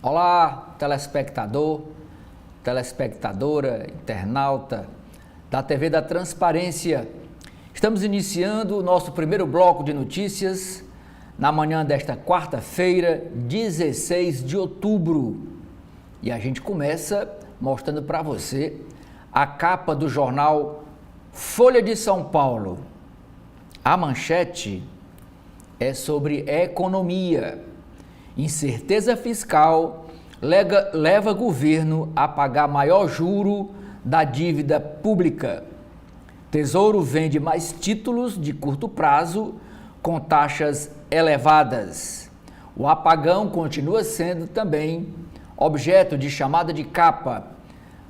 Olá, telespectador, telespectadora, internauta da TV da Transparência. Estamos iniciando o nosso primeiro bloco de notícias na manhã desta quarta-feira, 16 de outubro. E a gente começa mostrando para você a capa do jornal Folha de São Paulo. A manchete é sobre economia. Incerteza fiscal leva governo a pagar maior juro da dívida pública. Tesouro vende mais títulos de curto prazo com taxas elevadas. O apagão continua sendo também objeto de chamada de capa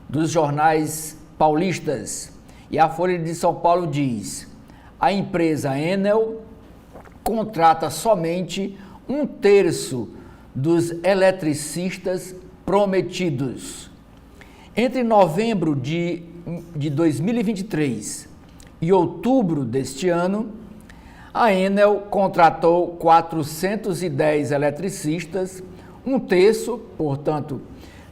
dos jornais paulistas. E a Folha de São Paulo diz: a empresa Enel contrata somente 1/3 dos eletricistas prometidos. Entre novembro de 2023 e outubro deste ano, a Enel contratou 410 eletricistas, 1/3, portanto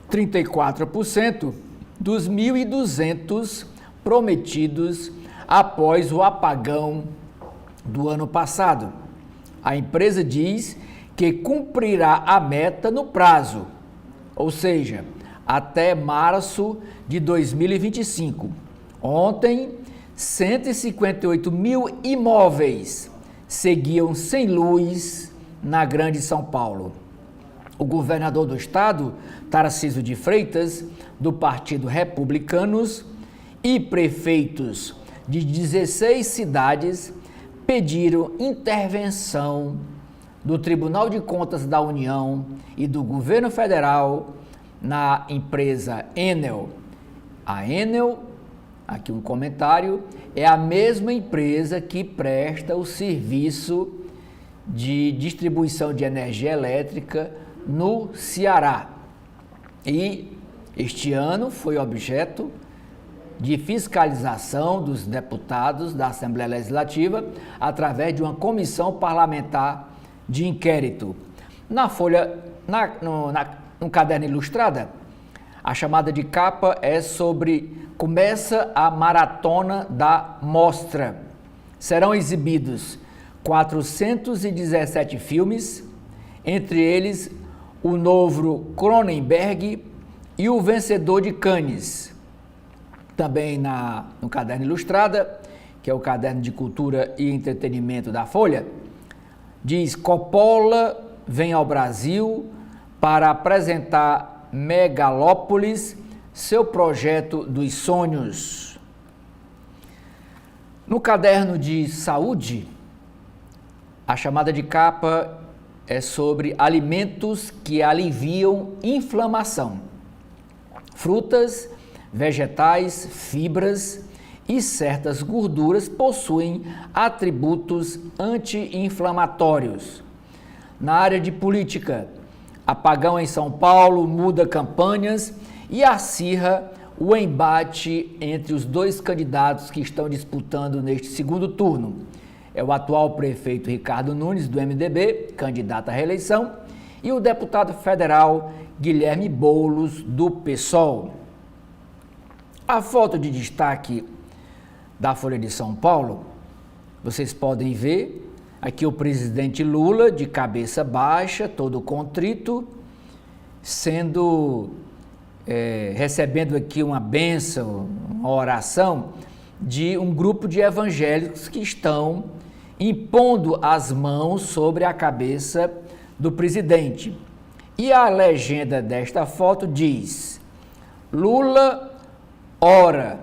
34%, dos 1.200 prometidos após o apagão do ano passado. A empresa diz que cumprirá a meta no prazo, ou seja, até março de 2025. Ontem, 158 mil imóveis seguiam sem luz na Grande São Paulo. O governador do estado, Tarcísio de Freitas, do Partido Republicanos, e prefeitos de 16 cidades pediram intervenção do Tribunal de Contas da União e do governo federal na empresa Enel. A Enel, aqui um comentário, é a mesma empresa que presta o serviço de distribuição de energia elétrica no Ceará. E este ano foi objeto de fiscalização dos deputados da Assembleia Legislativa através de uma comissão parlamentar de inquérito. Na folha, no caderno Ilustrada, a chamada de capa é sobre começa a maratona da mostra. Serão exibidos 417 filmes, entre eles o novo Cronenberg e o vencedor de Cannes. Também no caderno Ilustrada, que é o caderno de cultura e entretenimento da Folha, diz: Coppola vem ao Brasil para apresentar Megalópolis, seu projeto dos sonhos. No caderno de saúde, a chamada de capa é sobre alimentos que aliviam inflamação. Frutas, vegetais, fibras e certas gorduras possuem atributos anti-inflamatórios. Na área de política, apagão em São Paulo muda campanhas e acirra o embate entre os dois candidatos que estão disputando neste segundo turno. É o atual prefeito Ricardo Nunes, do MDB, candidato à reeleição, e o deputado federal Guilherme Boulos, do PSOL. A foto de destaque da Folha de São Paulo, vocês podem ver aqui o presidente Lula de cabeça baixa, todo contrito, recebendo aqui uma bênção, uma oração de um grupo de evangélicos que estão impondo as mãos sobre a cabeça do presidente. E a legenda desta foto diz: Lula ora,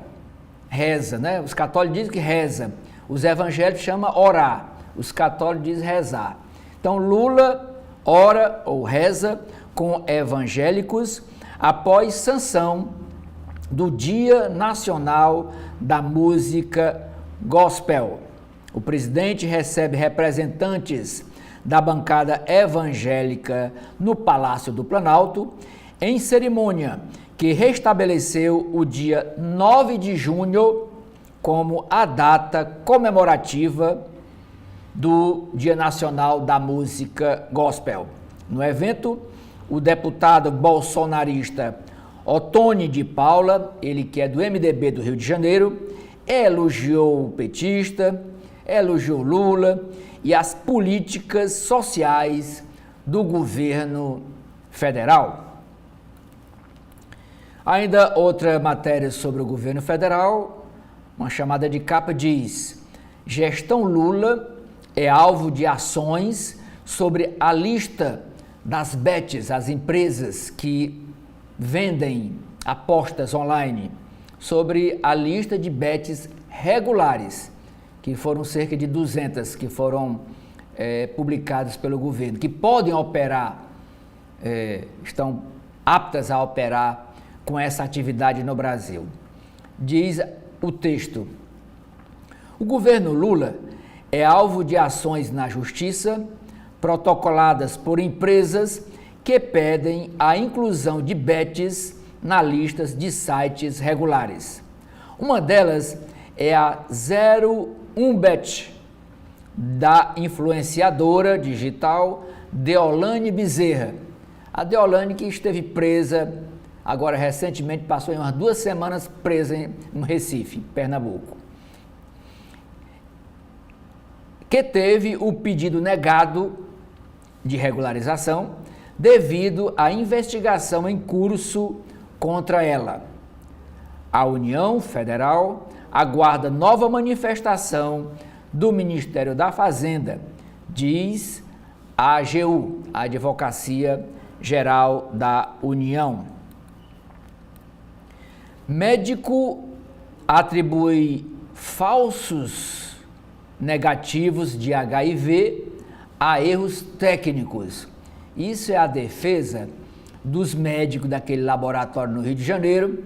reza, né? Os católicos dizem que reza, os evangélicos chamam orar, os católicos dizem rezar. Então Lula ora ou reza com evangélicos após sanção do Dia Nacional da Música Gospel. O presidente recebe representantes da bancada evangélica no Palácio do Planalto em cerimônia que restabeleceu o dia 9 de junho como a data comemorativa do Dia Nacional da Música Gospel. No evento, o deputado bolsonarista Ottoni de Paula, ele que é do MDB do Rio de Janeiro, elogiou o petista, elogiou Lula e as políticas sociais do governo federal. Ainda outra matéria sobre o governo federal, uma chamada de capa diz: gestão Lula é alvo de ações sobre a lista das bets, as empresas que vendem apostas online, sobre a lista de bets regulares, que foram cerca de 200 que foram publicadas pelo governo, que podem operar, estão aptas a operar com essa atividade no Brasil. Diz o texto: o governo Lula é alvo de ações na justiça protocoladas por empresas que pedem a inclusão de bets na lista de sites regulares. Uma delas é a 01bet, da influenciadora digital Deolane Bezerra. A Deolane, que esteve presa agora recentemente, passou em umas 2 semanas presa no Recife, Pernambuco, que teve o pedido negado de regularização devido à investigação em curso contra ela. A União Federal aguarda nova manifestação do Ministério da Fazenda, diz a AGU, a Advocacia Geral da União. Médico atribui falsos negativos de HIV a erros técnicos. Isso é a defesa dos médicos daquele laboratório no Rio de Janeiro,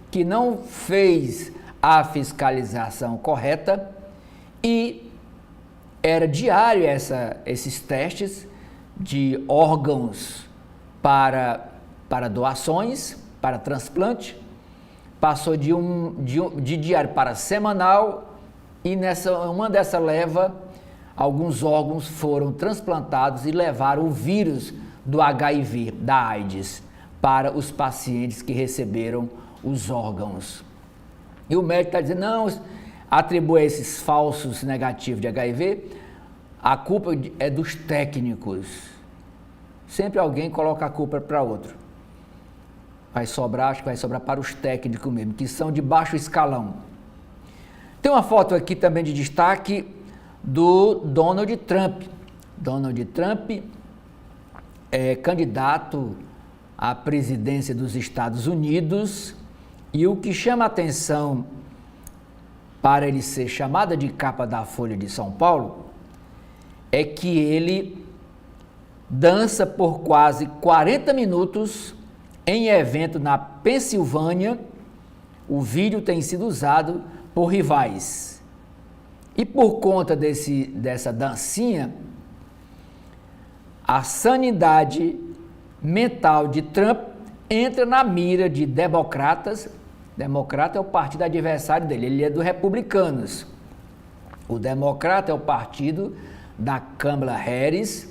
que não fez a fiscalização correta e era diário esses testes de órgãos para doações, para transplante. Passou de diário para semanal e uma dessa leva, alguns órgãos foram transplantados e levaram o vírus do HIV, da AIDS, para os pacientes que receberam os órgãos. E o médico está dizendo, não, atribui esses falsos negativos de HIV, a culpa é dos técnicos. Sempre alguém coloca a culpa para outro. Acho que vai sobrar para os técnicos mesmo, que são de baixo escalão. Tem uma foto aqui também de destaque do Donald Trump. Donald Trump é candidato à presidência dos Estados Unidos e o que chama a atenção para ele ser chamado de capa da Folha de São Paulo é que ele dança por quase 40 minutos em evento na Pensilvânia. O vídeo tem sido usado por rivais. E por conta dessa dancinha, a sanidade mental de Trump entra na mira de democratas. Democrata é o partido adversário dele, ele é do Republicanos. O Democrata é o partido da Kamala Harris,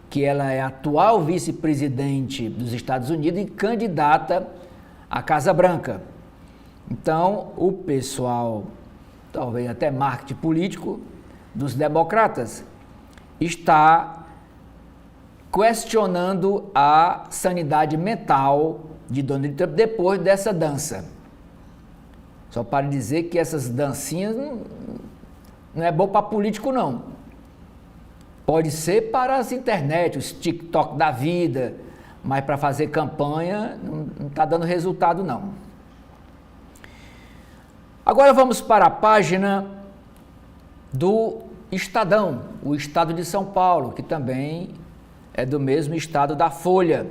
que ela é atual vice-presidente dos Estados Unidos e candidata à Casa Branca. Então, o pessoal, talvez até marketing político dos democratas, está questionando a sanidade mental de Donald Trump depois dessa dança. Só para dizer que essas dancinhas não é bom para político, não. Pode ser para as internet, os TikTok da vida, mas para fazer campanha não está dando resultado, não. Agora vamos para a página do Estadão, o Estado de São Paulo, que também é do mesmo estado da Folha.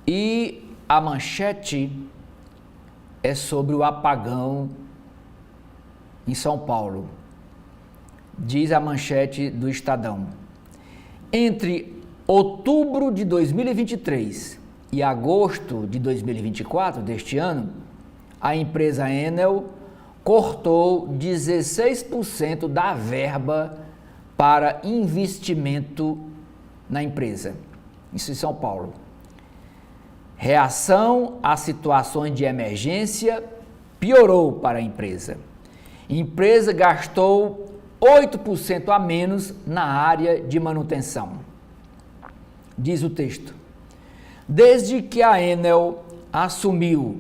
E a manchete é sobre o apagão em São Paulo. Diz a manchete do Estadão: entre outubro de 2023 e agosto de 2024, deste ano, a empresa Enel cortou 16% da verba para investimento na empresa. Isso em São Paulo. Reação a situações de emergência piorou para a empresa. Empresa gastou 8% a menos na área de manutenção. Diz o texto: desde que a Enel assumiu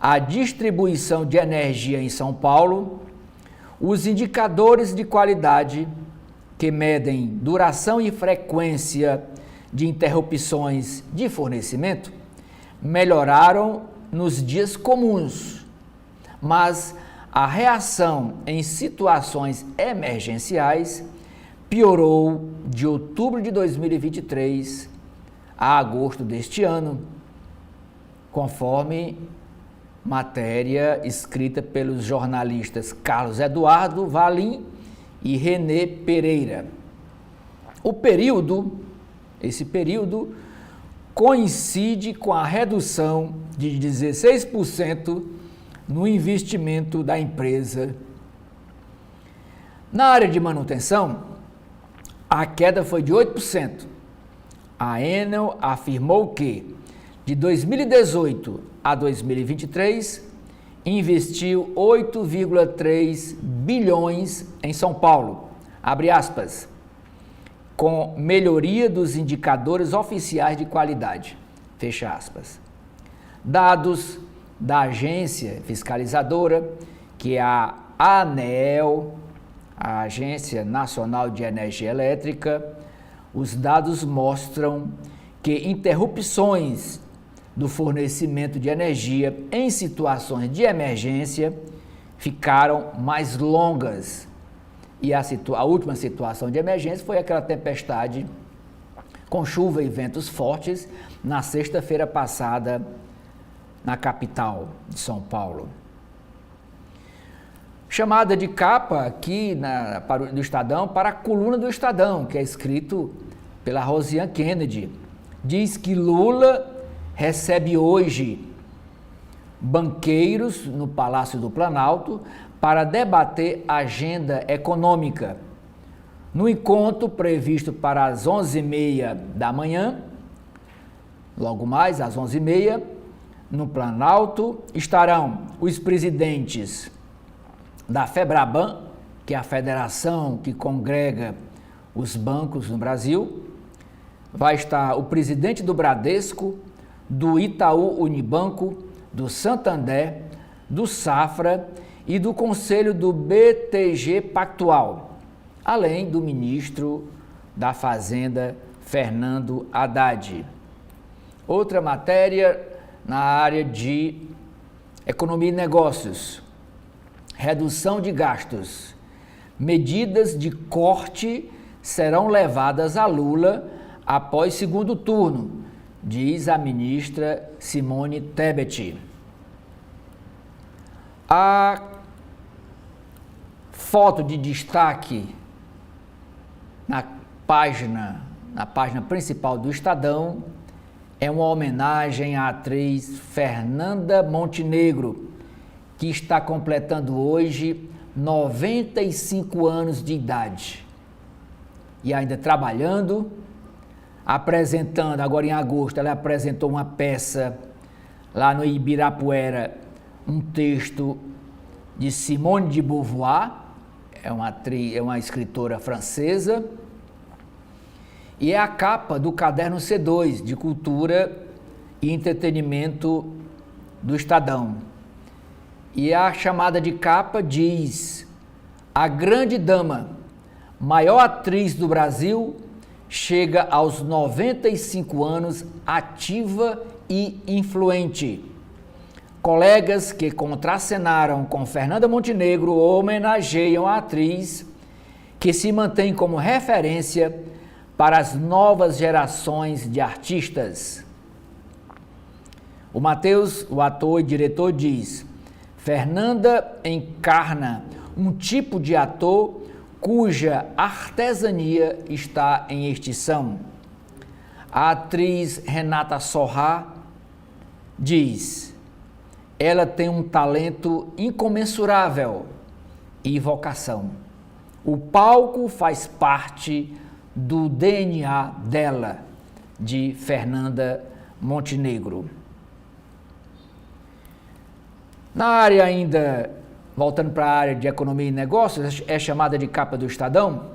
a distribuição de energia em São Paulo, os indicadores de qualidade que medem duração e frequência de interrupções de fornecimento melhoraram nos dias comuns, mas a reação em situações emergenciais piorou de outubro de 2023 a agosto deste ano, conforme matéria escrita pelos jornalistas Carlos Eduardo Valim e Renê Pereira. Esse período coincide com a redução de 16% no investimento da empresa. Na área de manutenção, a queda foi de 8%. A Enel afirmou que, de 2018 a 2023, investiu 8,3 bilhões em São Paulo, abre aspas, com melhoria dos indicadores oficiais de qualidade, fecha aspas. Dados da agência fiscalizadora, que é a ANEEL, a Agência Nacional de Energia Elétrica, os dados mostram que interrupções do fornecimento de energia em situações de emergência ficaram mais longas. E a última situação de emergência foi aquela tempestade com chuva e ventos fortes na sexta-feira passada na capital de São Paulo. Chamada de capa aqui do Estadão para a coluna do Estadão, que é escrito pela Rosiane Kennedy. Diz que Lula recebe hoje banqueiros no Palácio do Planalto para debater agenda econômica. No encontro previsto para as 11h30 da manhã, logo mais às 11h30, no Planalto estarão os presidentes da FEBRABAN, que é a federação que congrega os bancos no Brasil. Vai estar o presidente do Bradesco, do Itaú Unibanco, do Santander, do Safra e do Conselho do BTG Pactual, além do ministro da Fazenda, Fernando Haddad. Outra matéria na área de economia e negócios. Redução de gastos. Medidas de corte serão levadas a Lula após segundo turno, diz a ministra Simone Tebet. A foto de destaque na página principal do Estadão é uma homenagem à atriz Fernanda Montenegro, que está completando hoje 95 anos de idade. E ainda trabalhando, apresentando, agora em agosto, ela apresentou uma peça lá no Ibirapuera, um texto de Simone de Beauvoir, é uma escritora francesa, e é a capa do caderno C2 de Cultura e Entretenimento do Estadão. E a chamada de capa diz: a grande dama, maior atriz do Brasil, chega aos 95 anos ativa e influente. Colegas que contracenaram com Fernanda Montenegro homenageiam a atriz, que se mantém como referência para as novas gerações de artistas. O Matheus, o ator e diretor, diz: Fernanda encarna um tipo de ator cuja artesania está em extinção. A atriz Renata Sorrah diz: ela tem um talento incomensurável e vocação. O palco faz parte do DNA dela, de Fernanda Montenegro. Na área ainda, voltando para a área de economia e negócios, é chamada de capa do Estadão,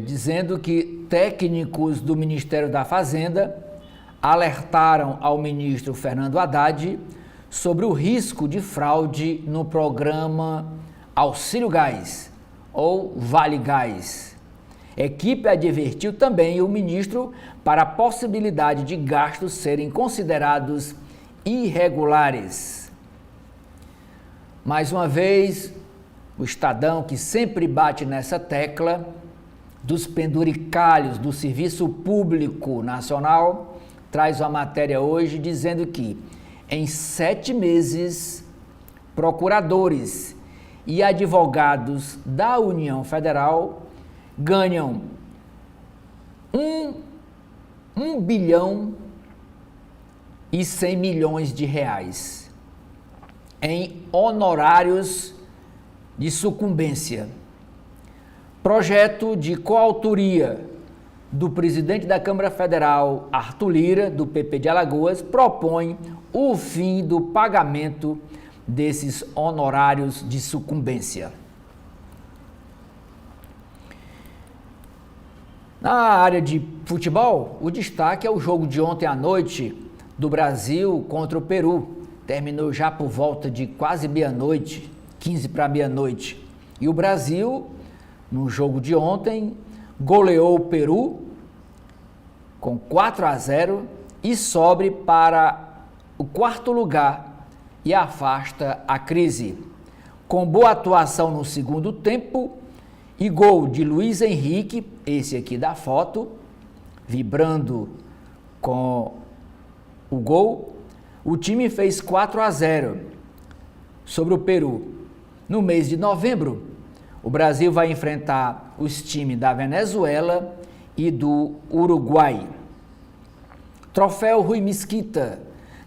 dizendo que técnicos do Ministério da Fazenda alertaram ao ministro Fernando Haddad sobre o risco de fraude no programa Auxílio Gás ou Vale Gás. Equipe advertiu também o ministro para a possibilidade de gastos serem considerados irregulares. Mais uma vez, o Estadão, que sempre bate nessa tecla dos penduricalhos do Serviço Público Nacional, traz uma matéria hoje dizendo que, em 7 meses, procuradores e advogados da União Federal ganham 1 bilhão e 100 milhões de reais em honorários de sucumbência. Projeto de coautoria do presidente da Câmara Federal, Arthur Lira, do PP de Alagoas, propõe o fim do pagamento desses honorários de sucumbência. Na área de futebol, o destaque é o jogo de ontem à noite do Brasil contra o Peru. Terminou já por volta de quase meia-noite, 15 para meia-noite. E o Brasil, no jogo de ontem, goleou o Peru com 4-0 e sobe para o 4º lugar e afasta a crise. Com boa atuação no segundo tempo e gol de Luiz Henrique, esse aqui da foto, vibrando com o gol, o time fez 4-0 sobre o Peru. No mês de novembro, o Brasil vai enfrentar os times da Venezuela e do Uruguai. Troféu Rui Mesquita.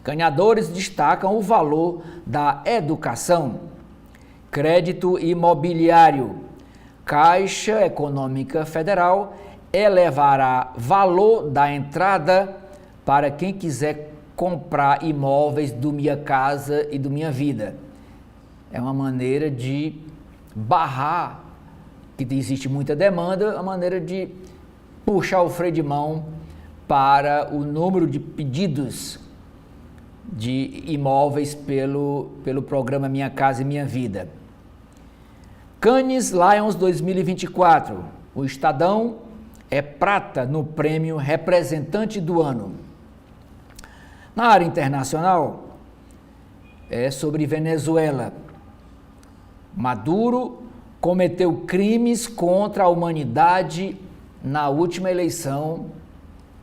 Ganhadores destacam o valor da educação. Crédito imobiliário. Caixa Econômica Federal elevará valor da entrada para quem quiser comprar imóveis do Minha Casa e do Minha Vida. É uma maneira de barrar, que existe muita demanda, uma maneira de puxar o freio de mão para o número de pedidos de imóveis pelo programa Minha Casa e Minha Vida. Cannes Lions 2024. O Estadão é prata no prêmio Representante do Ano. Na área internacional, é sobre Venezuela. Maduro cometeu crimes contra a humanidade na última eleição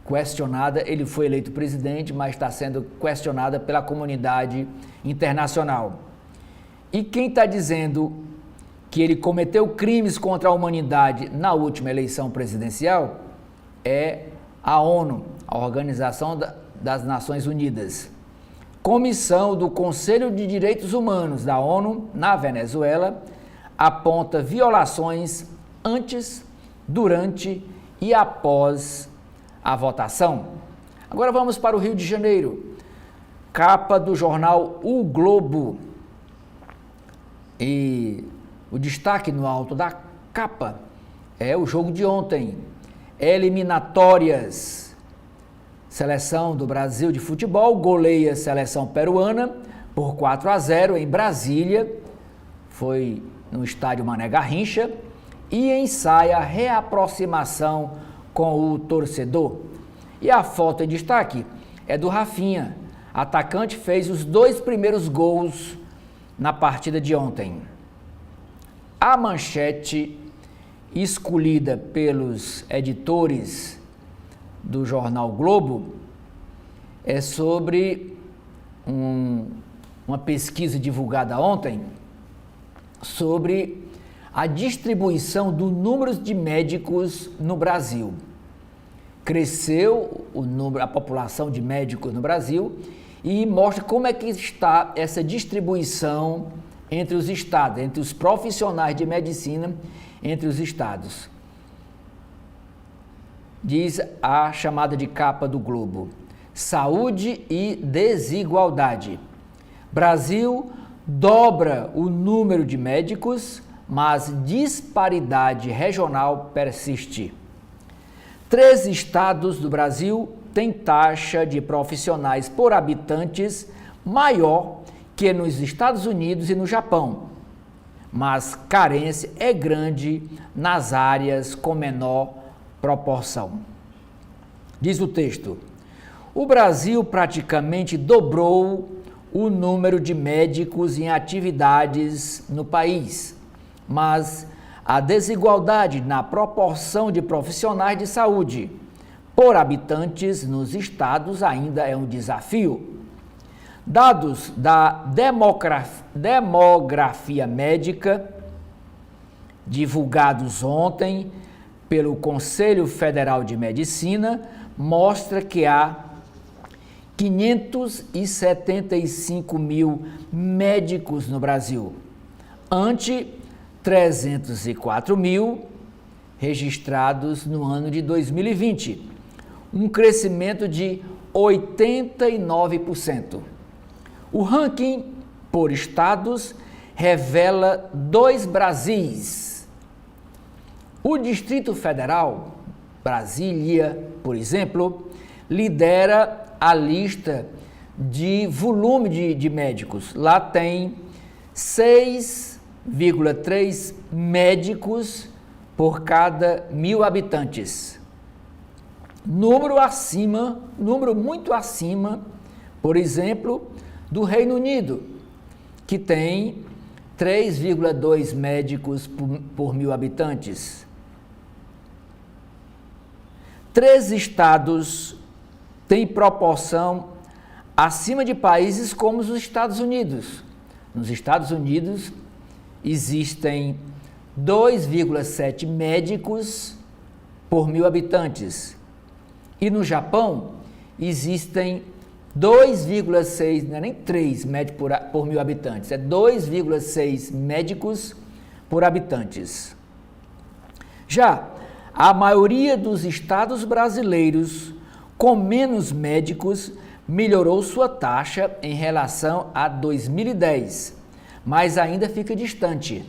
questionada. Ele foi eleito presidente, mas está sendo questionada pela comunidade internacional. E quem está dizendo que ele cometeu crimes contra a humanidade na última eleição presidencial é a ONU, a Organização das Nações Unidas. Comissão do Conselho de Direitos Humanos da ONU na Venezuela aponta violações antes, durante e após a votação. Agora vamos para o Rio de Janeiro. Capa do jornal O Globo. E o destaque no alto da capa é o jogo de ontem. Eliminatórias. Seleção do Brasil de futebol goleia a seleção peruana por 4-0 em Brasília. Foi no estádio Mané Garrincha e ensaia a reaproximação com o torcedor. E a foto em destaque é do Rafinha. Atacante fez os 2 primeiros gols na partida de ontem. A manchete escolhida pelos editores do jornal Globo é sobre uma pesquisa divulgada ontem sobre a distribuição do número de médicos no Brasil. Cresceu a população de médicos no Brasil e mostra como é que está essa distribuição entre os estados, entre os profissionais de medicina, entre os estados. Diz a chamada de capa do Globo: saúde e desigualdade. Brasil dobra o número de médicos, mas disparidade regional persiste. 3 estados do Brasil têm taxa de profissionais por habitantes maior que nos Estados Unidos e no Japão, mas carência é grande nas áreas com menor proporção. Diz o texto: o Brasil praticamente dobrou o número de médicos em atividades no país, mas a desigualdade na proporção de profissionais de saúde por habitantes nos estados ainda é um desafio. Dados da demografia médica, divulgados ontem pelo Conselho Federal de Medicina, mostra que há 575 mil médicos no Brasil, ante 304 mil registrados no ano de 2020, um crescimento de 89%. O ranking por estados revela 2 Brasis. O Distrito Federal, Brasília, por exemplo, lidera a lista de volume de médicos. Lá tem 6,3 médicos por cada 1.000 habitantes. Número muito acima, por exemplo, do Reino Unido, que tem 3,2 médicos por 1.000 habitantes. 3 estados têm proporção acima de países como os Estados Unidos. Nos Estados Unidos existem 2,7 médicos por 1.000 habitantes. E no Japão existem 2,6, não é nem 3 médicos por 1.000 habitantes, é 2,6 médicos por habitantes. Já a maioria dos estados brasileiros com menos médicos melhorou sua taxa em relação a 2010, mas ainda fica distante.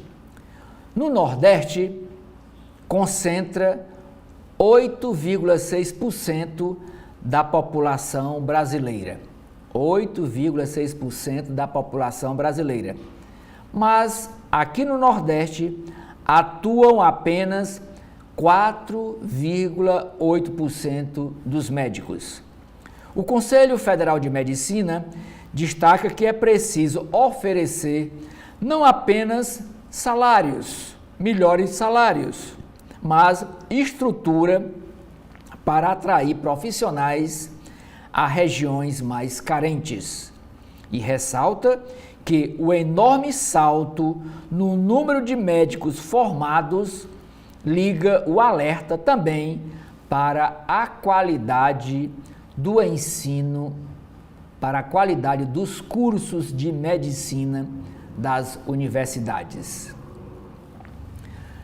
No Nordeste, concentra 8,6% da população brasileira. 8,6% da população brasileira. Mas aqui no Nordeste atuam apenas 4,8% dos médicos. O Conselho Federal de Medicina destaca que é preciso oferecer não apenas salários, melhores salários, mas estrutura para atrair profissionais a regiões mais carentes. E ressalta que o enorme salto no número de médicos formados liga o alerta também para a qualidade do ensino, para a qualidade dos cursos de medicina das universidades.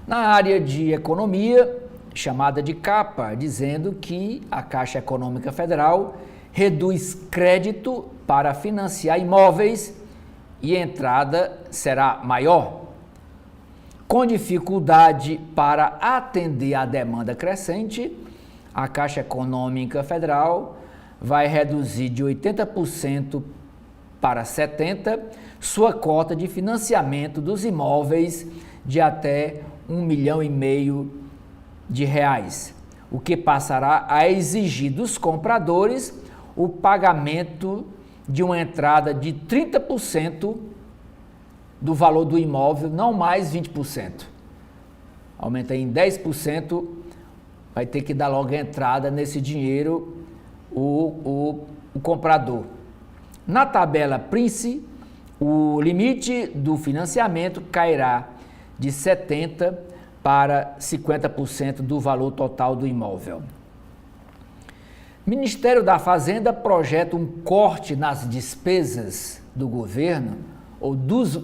Na área de economia, chamada de capa, dizendo que a Caixa Econômica Federal reduz crédito para financiar imóveis e a entrada será maior. Com dificuldade para atender à demanda crescente, a Caixa Econômica Federal vai reduzir de 80% para 70% sua cota de financiamento dos imóveis de até R$1,5 milhão de reais, o que passará a exigir dos compradores o pagamento de uma entrada de 30% do valor do imóvel, não mais 20%. Aumenta em 10%, vai ter que dar logo a entrada nesse dinheiro o comprador. Na tabela Prince, o limite do financiamento cairá de 70% para 50% do valor total do imóvel. Ministério da Fazenda projeta um corte nas despesas do governo, ou dos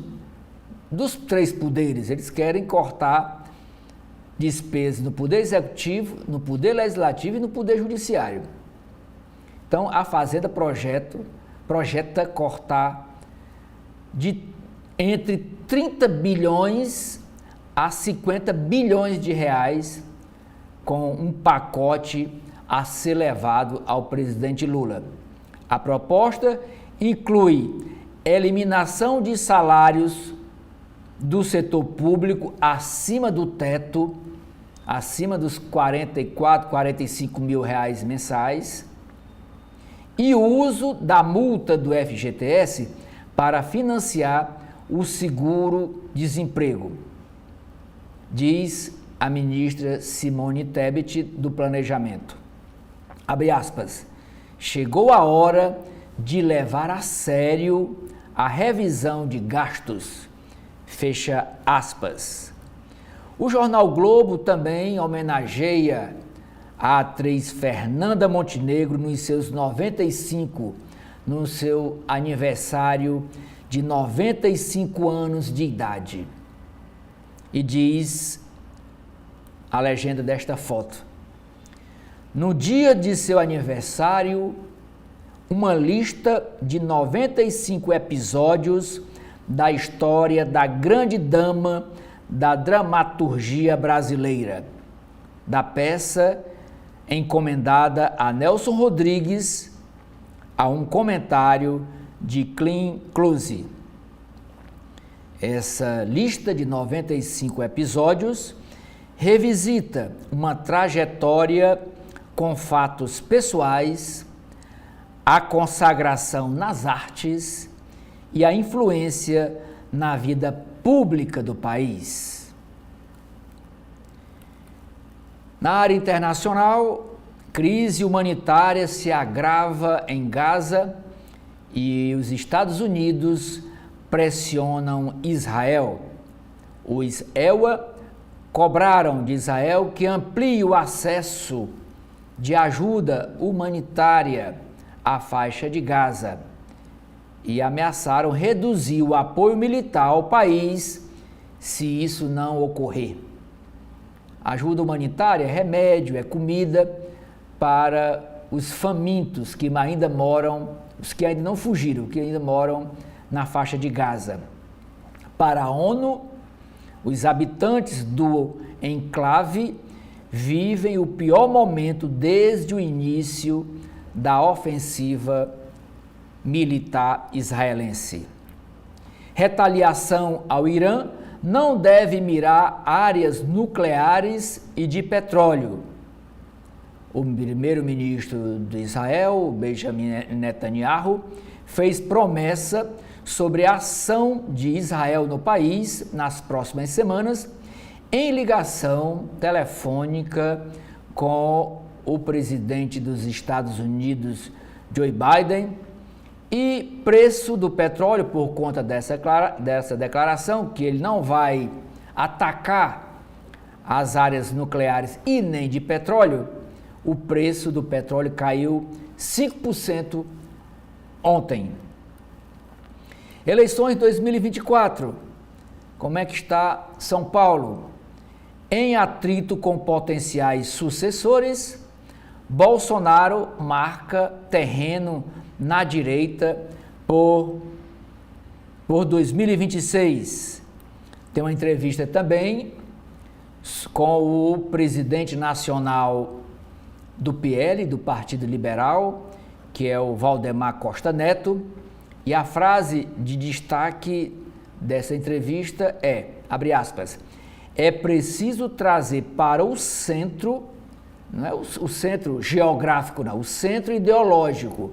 3 poderes. Eles querem cortar despesas no Poder Executivo, no Poder Legislativo e no Poder Judiciário. Então, a Fazenda projeta cortar de entre 30 bilhões a 50 bilhões de reais com um pacote a ser levado ao presidente Lula. A proposta inclui eliminação de salários do setor público acima do teto, acima dos 44, 45 mil reais mensais, e o uso da multa do FGTS para financiar o seguro-desemprego, diz a ministra Simone Tebet do Planejamento. Abre aspas. Chegou a hora de levar a sério a revisão de gastos. Fecha aspas. O jornal Globo também homenageia a atriz Fernanda Montenegro no seu aniversário de 95 anos de idade. E diz a legenda desta foto: no dia de seu aniversário, uma lista de 95 episódios da história da grande dama da dramaturgia brasileira, da peça encomendada a Nelson Rodrigues, a um comentário de Glenn Close. Essa lista de 95 episódios revisita uma trajetória com fatos pessoais, a consagração nas artes e a influência na vida pública do país. Na área internacional, crise humanitária se agrava em Gaza e os Estados Unidos pressionam Israel. Os EUA cobraram de Israel que amplie o acesso de ajuda humanitária à faixa de Gaza e ameaçaram reduzir o apoio militar ao país se isso não ocorrer. Ajuda humanitária é remédio, é comida para os famintos que ainda moram, os que ainda não fugiram, que ainda moram na faixa de Gaza. Para a ONU, os habitantes do enclave vivem o pior momento desde o início da ofensiva militar israelense. Retaliação ao Irã não deve mirar áreas nucleares e de petróleo. O primeiro-ministro de Israel, Benjamin Netanyahu, fez promessa sobre a ação de Israel no país nas próximas semanas, em ligação telefônica com o presidente dos Estados Unidos, Joe Biden, e preço do petróleo, por conta dessa declaração, que ele não vai atacar as áreas nucleares e nem de petróleo, o preço do petróleo caiu 5% ontem. Eleições 2024. Como é que está São Paulo? Em atrito com potenciais sucessores, Bolsonaro marca terreno na direita por 2026. Tem uma entrevista também com o presidente nacional do PL, do Partido Liberal, que é o Valdemar Costa Neto, e a frase de destaque dessa entrevista é, abre aspas, é preciso trazer para o centro, não é o centro geográfico, não, o centro ideológico,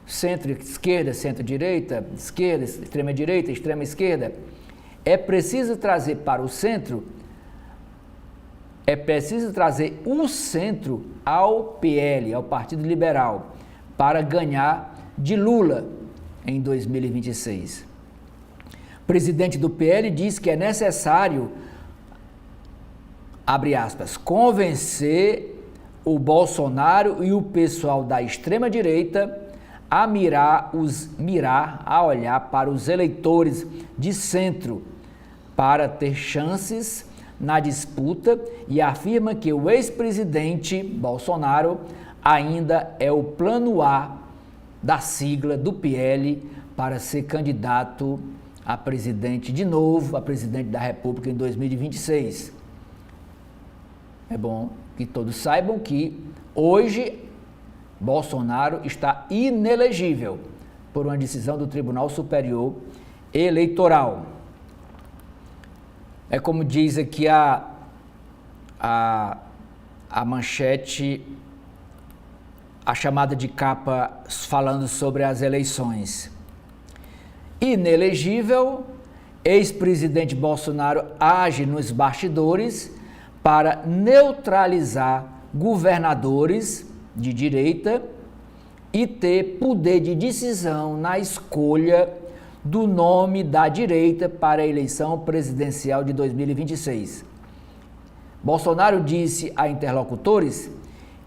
centro-esquerda, centro-direita, esquerda, extrema-direita, extrema-esquerda, é preciso trazer para o centro, é preciso trazer o centro ao PL, ao Partido Liberal, para ganhar de Lula em 2026. O presidente do PL diz que é necessário, abre aspas, convencer o Bolsonaro e o pessoal da extrema-direita a olhar para os eleitores de centro para ter chances na disputa e afirma que o ex-presidente Bolsonaro ainda é o plano A da sigla do PL para ser candidato a presidente de novo, a presidente da República em 2026. É bom que todos saibam que hoje Bolsonaro está inelegível por uma decisão do Tribunal Superior Eleitoral. É como diz aqui a manchete, a chamada de capa falando sobre as eleições. Inelegível, ex-presidente Bolsonaro age nos bastidores para neutralizar governadores de direita e ter poder de decisão na escolha do nome da direita para a eleição presidencial de 2026. Bolsonaro disse a interlocutores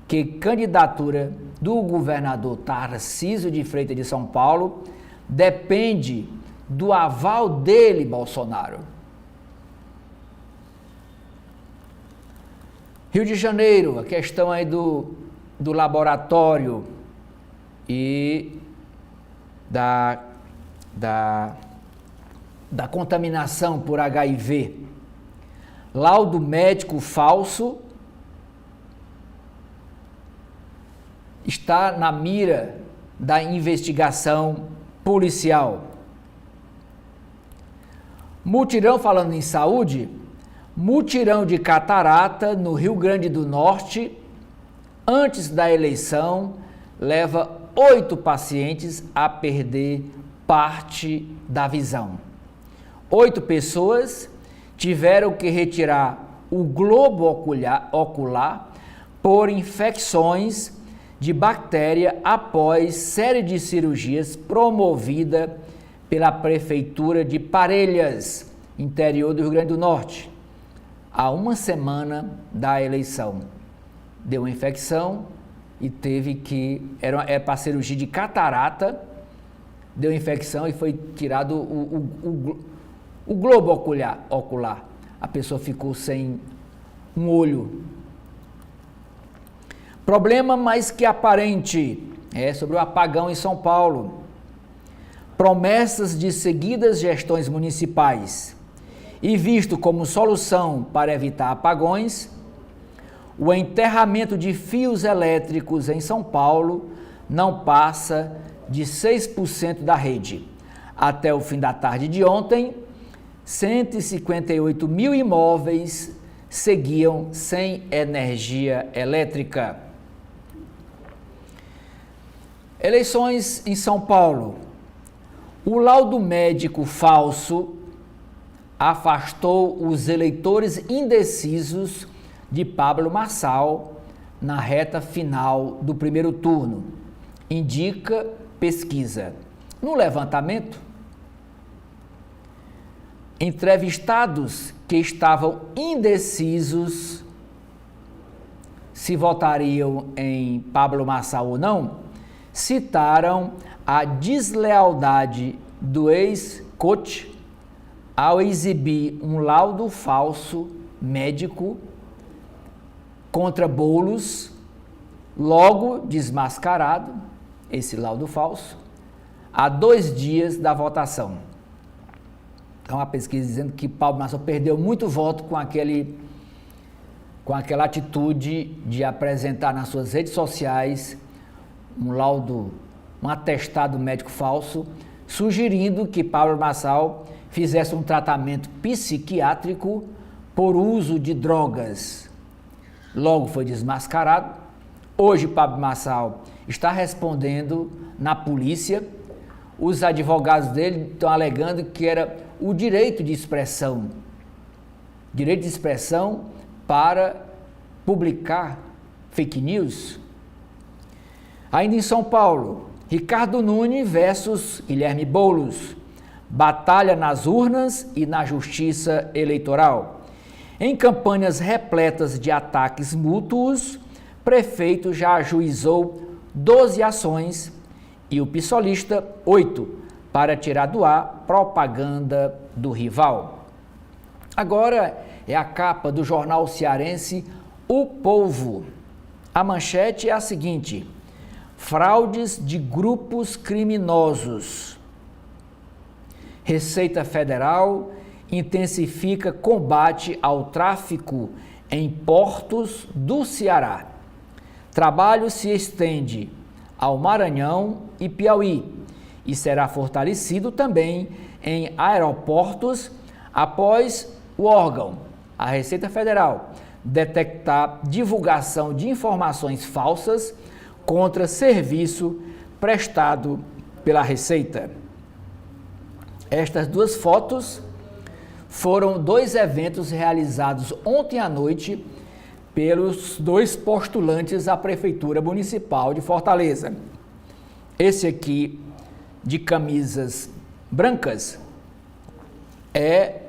que candidatura do governador Tarcísio de Freitas de São Paulo depende do aval dele, Bolsonaro. Rio de Janeiro, a questão aí do laboratório e da contaminação por HIV. Laudo médico falso está na mira da investigação policial. Mutirão, falando em saúde, mutirão de catarata no Rio Grande do Norte, antes da eleição, leva 8 pacientes a perder parte da visão. 8 pessoas tiveram que retirar o globo ocular por infecções de bactéria após série de cirurgias promovida pela Prefeitura de Parelhas, interior do Rio Grande do Norte, há uma semana da eleição. Deu uma infecção e teve que... Era para cirurgia de catarata, deu infecção e foi tirado o globo ocular. A pessoa ficou sem um olho. Problema mais que aparente é sobre o apagão em São Paulo. Promessas de seguidas gestões municipais e visto como solução para evitar apagões, o enterramento de fios elétricos em São Paulo não passa de 6% da rede. Até o fim da tarde de ontem, 158 mil imóveis seguiam sem energia elétrica. Eleições em São Paulo. O laudo médico falso afastou os eleitores indecisos de Pablo Marçal na reta final do primeiro turno, indica pesquisa. No levantamento, entrevistados que estavam indecisos se votariam em Pablo Marçal ou não, citaram a deslealdade do ex-coach ao exibir um laudo falso médico contra Boulos, logo desmascarado, esse laudo falso, há 2 dias da votação. Então, a pesquisa dizendo que Pablo Marçal perdeu muito voto com aquela atitude de apresentar nas suas redes sociais um laudo, um atestado médico falso, sugerindo que Pablo Marçal fizesse um tratamento psiquiátrico por uso de drogas. Logo foi desmascarado. Hoje Pablo Marçal está respondendo na polícia. Os advogados dele estão alegando que era o direito de expressão para publicar fake news. Ainda em São Paulo, Ricardo Nunes versus Guilherme Boulos, batalha nas urnas e na justiça eleitoral. Em campanhas repletas de ataques mútuos, prefeito já ajuizou 12 ações e o pissolista 8 para tirar do ar propaganda do rival. Agora é a capa do jornal cearense O Povo. A manchete é a seguinte: fraudes de grupos criminosos. Receita Federal intensifica combate ao tráfico em portos do Ceará. Trabalho se estende ao Maranhão e Piauí e será fortalecido também em aeroportos após o órgão, a Receita Federal, detectar divulgação de informações falsas contra serviço prestado pela Receita. Estas duas fotos foram dois eventos realizados ontem à noite pelos dois postulantes à Prefeitura Municipal de Fortaleza. Esse aqui, de camisas brancas, é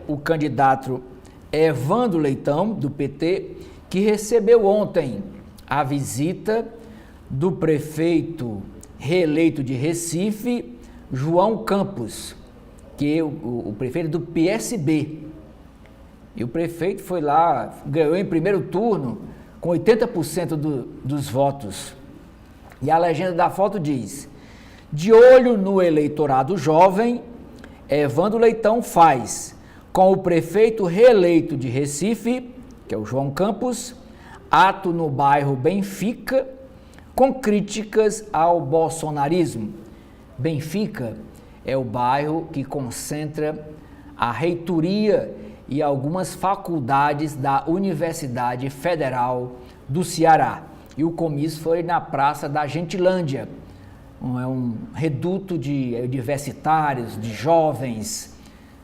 o candidato Evandro Leitão, do PT, que recebeu ontem a visita do prefeito reeleito de Recife, João Campos, que é o prefeito do PSB. E o prefeito foi lá, ganhou em primeiro turno com 80% dos votos. E a legenda da foto diz: de olho no eleitorado jovem, Evandro Leitão faz, com o prefeito reeleito de Recife, que é o João Campos, ato no bairro Benfica, com críticas ao bolsonarismo. Benfica é o bairro que concentra a reitoria e algumas faculdades da Universidade Federal do Ceará. E o comício foi na Praça da Gentilândia, é um reduto de universitários, de jovens,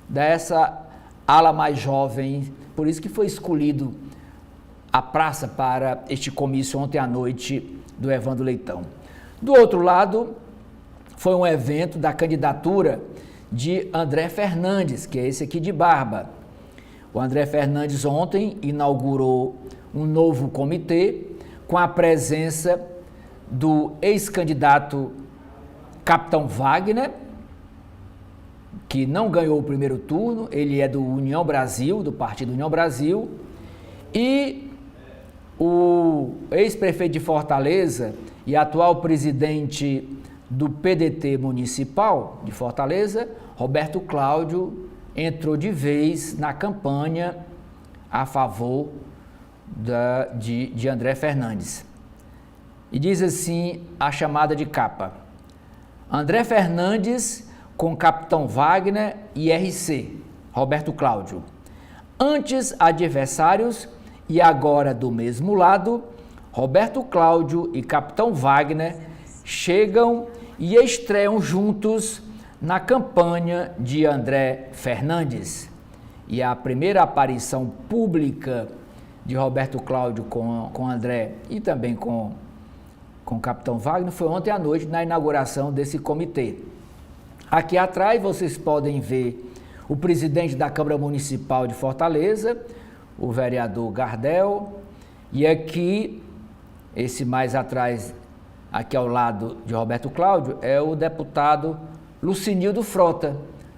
dessa ala mais jovem, por isso que foi escolhido a praça para este comício ontem à noite do Evandro Leitão. Do outro lado, foi um evento da candidatura de André Fernandes, que é esse aqui de barba. O André Fernandes ontem inaugurou um novo comitê com a presença do ex-candidato Capitão Wagner, que não ganhou o primeiro turno, ele é do União Brasil, do Partido União Brasil, e o ex-prefeito de Fortaleza e atual presidente do PDT municipal de Fortaleza, Roberto Cláudio, entrou de vez na campanha a favor de André Fernandes. E diz assim a chamada de capa: André Fernandes com Capitão Wagner e RC, Roberto Cláudio. Antes adversários e agora do mesmo lado, Roberto Cláudio e Capitão Wagner chegam e estreiam juntos na campanha de André Fernandes. E a primeira aparição pública de Roberto Cláudio com André e também com Capitão Wagner foi ontem à noite na inauguração desse comitê. Aqui atrás vocês podem ver o presidente da Câmara Municipal de Fortaleza, o vereador Gardel, e aqui, esse mais atrás, aqui ao lado de Roberto Cláudio, é o deputado Lucinildo Frota.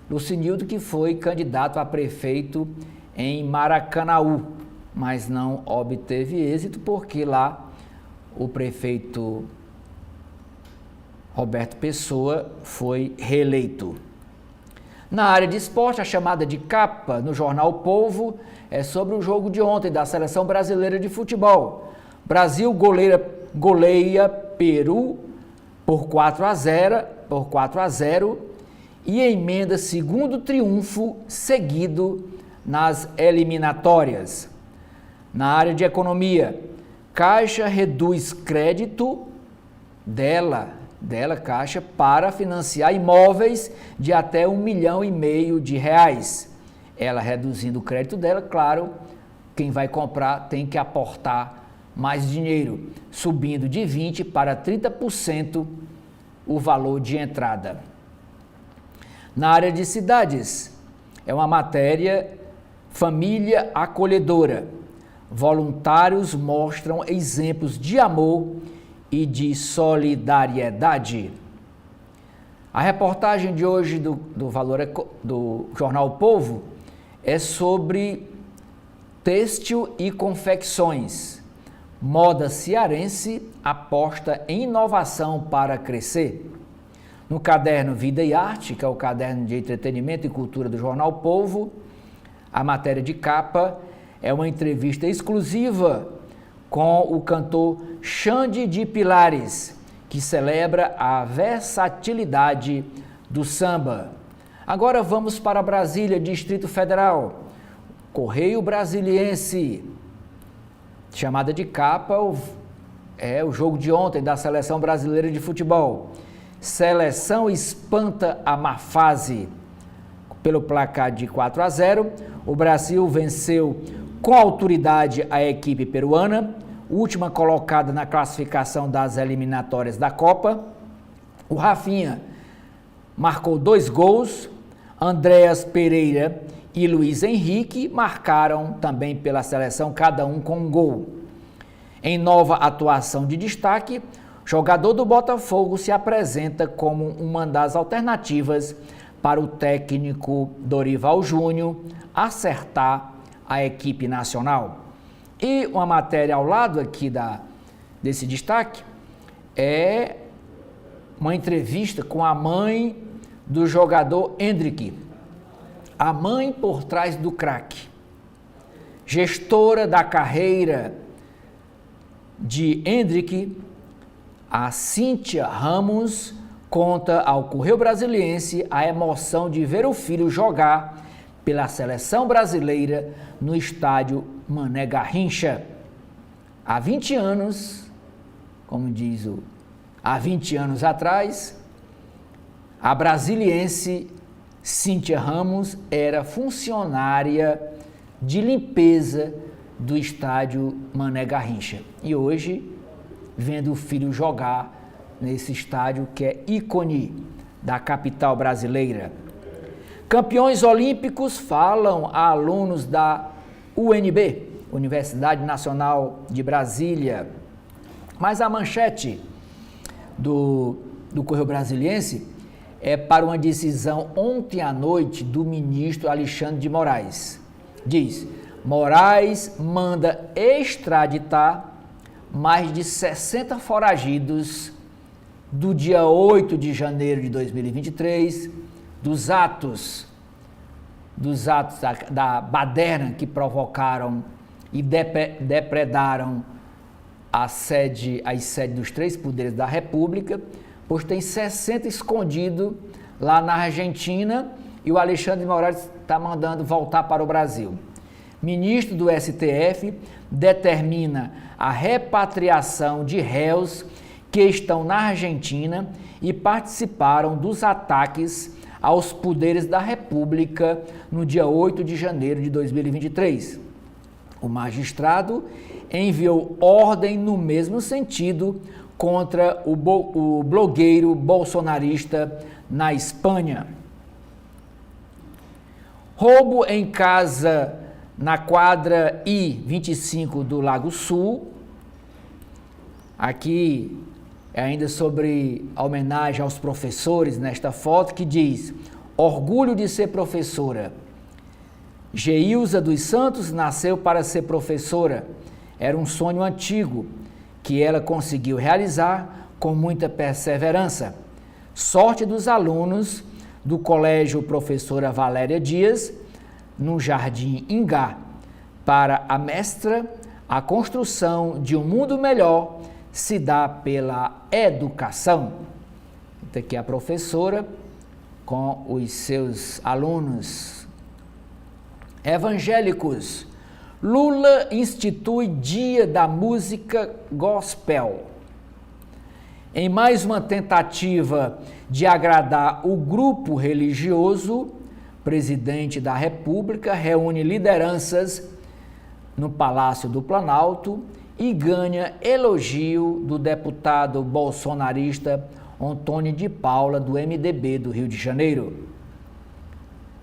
Lucinildo, que foi candidato a prefeito em Maracanaú, mas não obteve êxito porque lá o prefeito Roberto Pessoa foi reeleito. Na área de esporte, a chamada de capa no jornal O Povo é sobre o jogo de ontem da Seleção Brasileira de Futebol. Brasil goleia Peru por 4-0 e emenda segundo triunfo seguido nas eliminatórias. Na área de economia, Caixa reduz crédito dela, Caixa, para financiar imóveis de até R$1,5 milhão. Ela reduzindo o crédito dela, claro, quem vai comprar tem que aportar mais dinheiro, subindo de 20% para 30% o valor de entrada. Na área de cidades, é uma matéria Família Acolhedora. Voluntários mostram exemplos de amor e de solidariedade. A reportagem de hoje do Jornal O Povo é sobre têxtil e confecções. Moda cearense aposta em inovação para crescer. No caderno Vida e Arte, que é o caderno de entretenimento e cultura do jornal Povo, a matéria de capa é uma entrevista exclusiva com o cantor Xande de Pilares, que celebra a versatilidade do samba. Agora vamos para Brasília, Distrito Federal. Correio Brasiliense. Chamada de capa é o jogo de ontem da Seleção Brasileira de Futebol. Seleção espanta a má fase. Pelo placar de 4-0, o Brasil venceu com autoridade a equipe peruana, última colocada na classificação das eliminatórias da Copa. O Rafinha marcou 2 gols, Andréas Pereira e Luiz Henrique marcaram também pela seleção, cada um com um gol. Em nova atuação de destaque, o jogador do Botafogo se apresenta como uma das alternativas para o técnico Dorival Júnior acertar a equipe nacional. E uma matéria ao lado aqui desse destaque é uma entrevista com a mãe do jogador Endrick, a mãe por trás do craque, gestora da carreira de Endrick, a Cíntia Ramos, conta ao Correio Brasiliense a emoção de ver o filho jogar pela seleção brasileira no estádio Mané Garrincha. Há 20 anos, como diz há 20 anos atrás, a brasiliense Cíntia Ramos era funcionária de limpeza do estádio Mané Garrincha. E hoje, vendo o filho jogar nesse estádio que é ícone da capital brasileira. Campeões olímpicos falam a alunos da UNB, Universidade Nacional de Brasília. Mas a manchete do Correio Brasiliense é para uma decisão ontem à noite do ministro Alexandre de Moraes. Diz: Moraes manda extraditar mais de 60 foragidos do dia 8 de janeiro de 2023, dos atos da baderna que provocaram e depredaram as sedes dos 3 poderes da República, pois tem 60 escondidos lá na Argentina e o Alexandre de Moraes está mandando voltar para o Brasil. Ministro do STF determina a repatriação de réus que estão na Argentina e participaram dos ataques aos poderes da República no dia 8 de janeiro de 2023. O magistrado enviou ordem no mesmo sentido contra o blogueiro bolsonarista na Espanha. Roubo em casa na quadra I-25 do Lago Sul. Aqui é ainda sobre a homenagem aos professores nesta foto, que diz: orgulho de ser professora. Geilza dos Santos nasceu para ser professora. Era um sonho antigo que ela conseguiu realizar com muita perseverança. Sorte dos alunos do Colégio Professora Valéria Dias, no Jardim Ingá. Para a mestra, a construção de um mundo melhor se dá pela educação. Então, aqui a professora com os seus alunos. Evangélicos. Lula institui Dia da Música Gospel. Em mais uma tentativa de agradar o grupo religioso, o presidente da República reúne lideranças no Palácio do Planalto e ganha elogio do deputado bolsonarista Antônio de Paula, do MDB do Rio de Janeiro.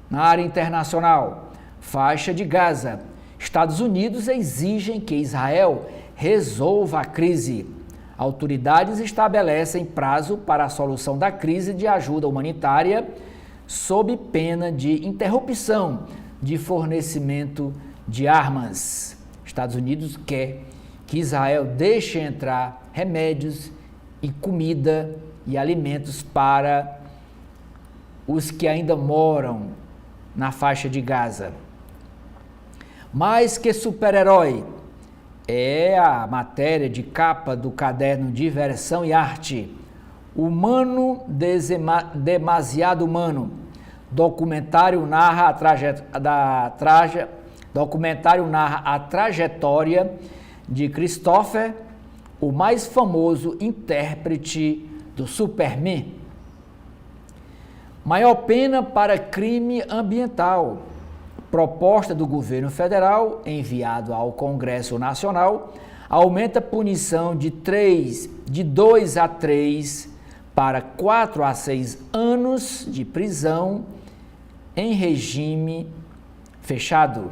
Na área internacional, faixa de Gaza. Estados Unidos exigem que Israel resolva a crise. Autoridades estabelecem prazo para a solução da crise de ajuda humanitária sob pena de interrupção de fornecimento de armas. Estados Unidos quer que Israel deixe entrar remédios e comida e alimentos para os que ainda moram na faixa de Gaza. Mais que super-herói é a matéria de capa do caderno Diversão e Arte. Humano demasiado humano. Documentário narra a trajetória de Christopher, o mais famoso intérprete do Superman. Maior pena para crime ambiental. Proposta do governo federal, enviado ao Congresso Nacional, aumenta a punição de 2 a 3 para 4 a 6 anos de prisão em regime fechado.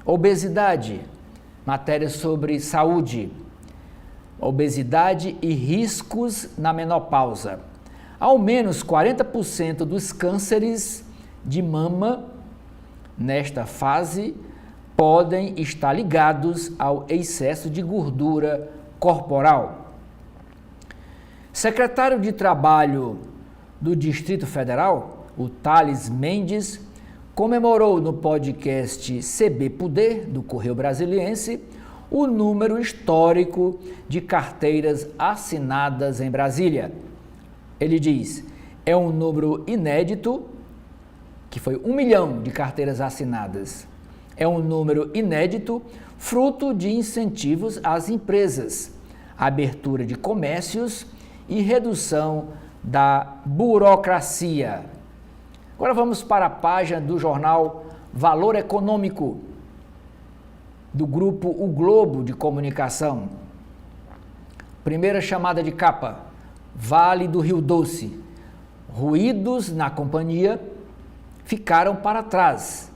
Obesidade, matéria sobre saúde. Obesidade e riscos na menopausa. Ao menos 40% dos cânceres de mama nesta fase podem estar ligados ao excesso de gordura corporal. Secretário de Trabalho do Distrito Federal, o Thales Mendes, comemorou no podcast CB Poder, do Correio Brasiliense, o número histórico de carteiras assinadas em Brasília. Ele diz, é um número inédito, que foi 1 milhão de carteiras assinadas. É um número inédito, fruto de incentivos às empresas, abertura de comércios e redução da burocracia. Agora vamos para a página do jornal Valor Econômico, do grupo O Globo de Comunicação. Primeira chamada de capa, Vale do Rio Doce. Ruídos na companhia ficaram para trás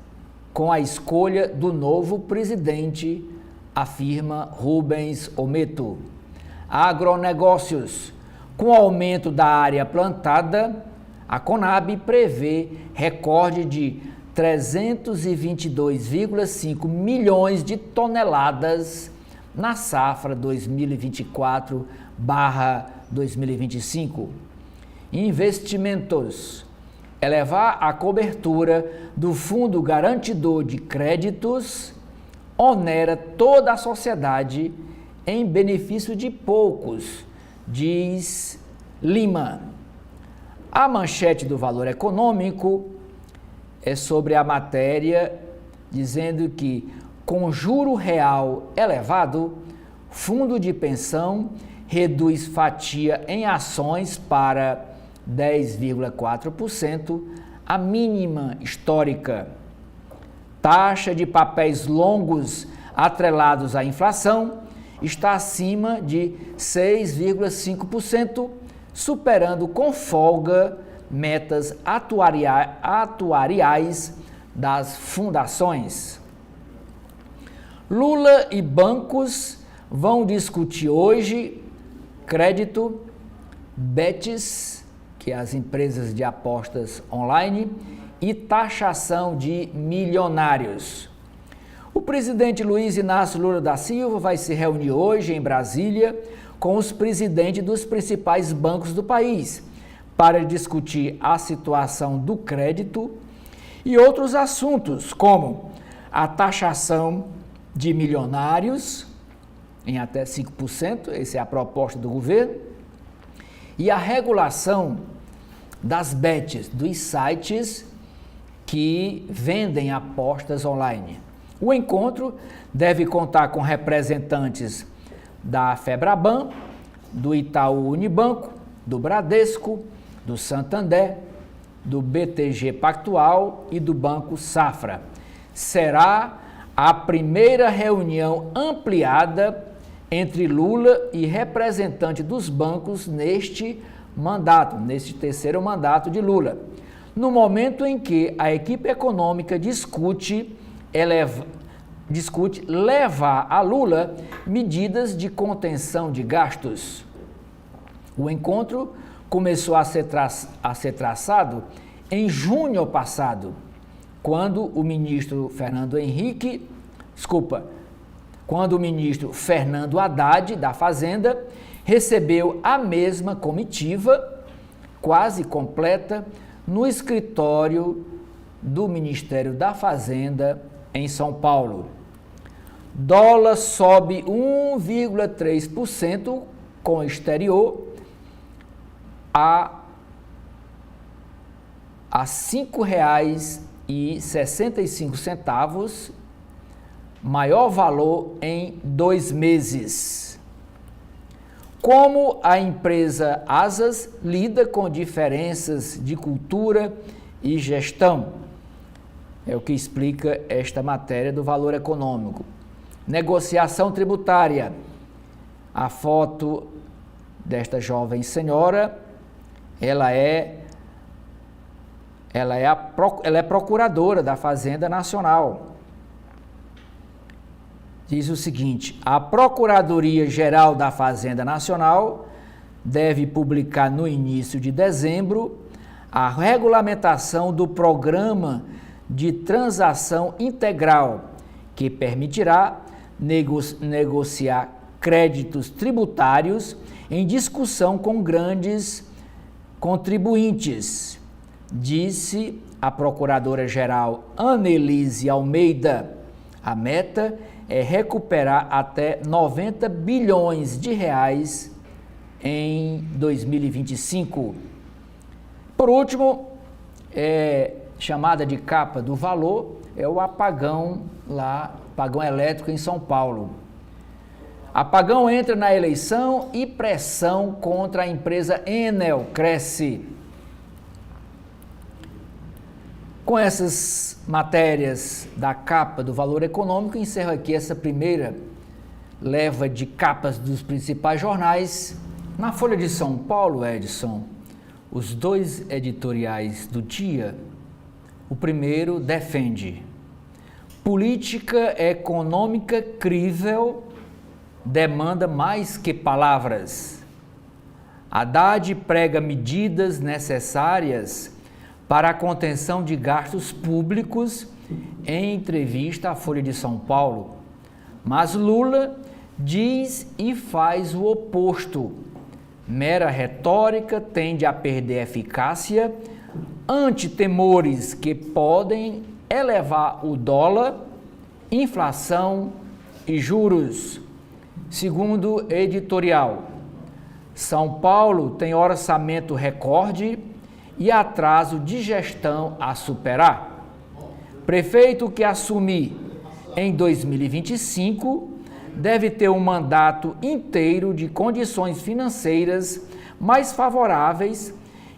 com a escolha do novo presidente, afirma Rubens Ometo. Agronegócios. Com o aumento da área plantada, a Conab prevê recorde de 322,5 milhões de toneladas na safra 2024/2025. Investimentos. Elevar a cobertura do Fundo Garantidor de Créditos onera toda a sociedade em benefício de poucos, diz Lima. A manchete do Valor Econômico é sobre a matéria dizendo que, com juro real elevado, fundo de pensão reduz fatia em ações para 10,4%, a mínima histórica. Taxa de papéis longos atrelados à inflação está acima de 6,5%, superando com folga metas atuariais das fundações. Lula e bancos vão discutir hoje crédito, bets, que é as empresas de apostas online, e taxação de milionários. O presidente Luiz Inácio Lula da Silva vai se reunir hoje em Brasília com os presidentes dos principais bancos do país para discutir a situação do crédito e outros assuntos, como a taxação de milionários em até 5%, essa é a proposta do governo, e a regulação das bets, dos sites que vendem apostas online. O encontro deve contar com representantes da Febraban, do Itaú Unibanco, do Bradesco, do Santander, do BTG Pactual e do Banco Safra. Será a primeira reunião ampliada entre Lula e representante dos bancos neste mandato, neste terceiro mandato de Lula, no momento em que a equipe econômica discute levar a Lula medidas de contenção de gastos. O encontro começou a ser traçado em junho passado, quando o ministro Fernando Haddad, da Fazenda, recebeu a mesma comitiva, quase completa, no escritório do Ministério da Fazenda em São Paulo. Dólar sobe 1,3% com o exterior a R$ 5,65, maior valor em 2 meses. Como a empresa Asas lida com diferenças de cultura e gestão? É o que explica esta matéria do Valor Econômico. Negociação tributária. A foto desta jovem senhora, ela é procuradora da Fazenda Nacional. Diz o seguinte: a Procuradoria-Geral da Fazenda Nacional deve publicar no início de dezembro a regulamentação do Programa de Transação Integral, que permitirá negociar créditos tributários em discussão com grandes contribuintes, disse a Procuradora-Geral Annelise Almeida. A meta é recuperar até 90 bilhões de reais em 2025. Por último, chamada de capa do Valor, é o apagão elétrico em São Paulo. Apagão entra na eleição e pressão contra a empresa Enel cresce. Com essas matérias da capa do Valor Econômico, encerro aqui essa primeira leva de capas dos principais jornais. Na Folha de São Paulo, Edson, os 2 editoriais do dia. O primeiro defende: política econômica crível demanda mais que palavras. Haddad prega medidas necessárias para a contenção de gastos públicos em entrevista à Folha de São Paulo. Mas Lula diz e faz o oposto. Mera retórica tende a perder eficácia ante temores que podem elevar o dólar, inflação e juros. Segundo editorial, São Paulo tem orçamento recorde e atraso de gestão a superar. Prefeito que assumir em 2025 deve ter um mandato inteiro de condições financeiras mais favoráveis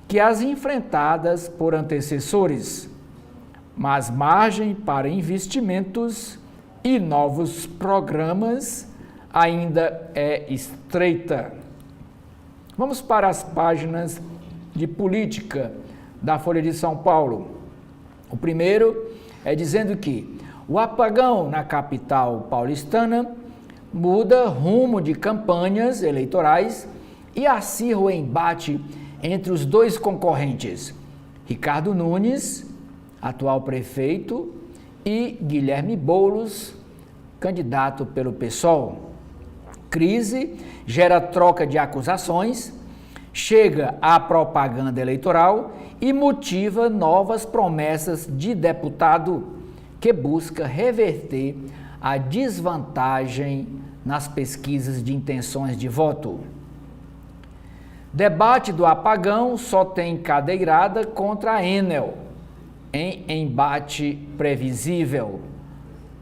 que as enfrentadas por antecessores, mas margem para investimentos e novos programas ainda é estreita. Vamos para as páginas de política da Folha de São Paulo. O primeiro é dizendo que o apagão na capital paulistana muda rumo de campanhas eleitorais e acirra o embate entre os 2 concorrentes, Ricardo Nunes, atual prefeito, e Guilherme Boulos, candidato pelo PSOL. Crise gera troca de acusações, chega à propaganda eleitoral e motiva novas promessas de deputado que busca reverter a desvantagem nas pesquisas de intenções de voto. Debate do apagão só tem cadeirada contra a Enel, em embate previsível.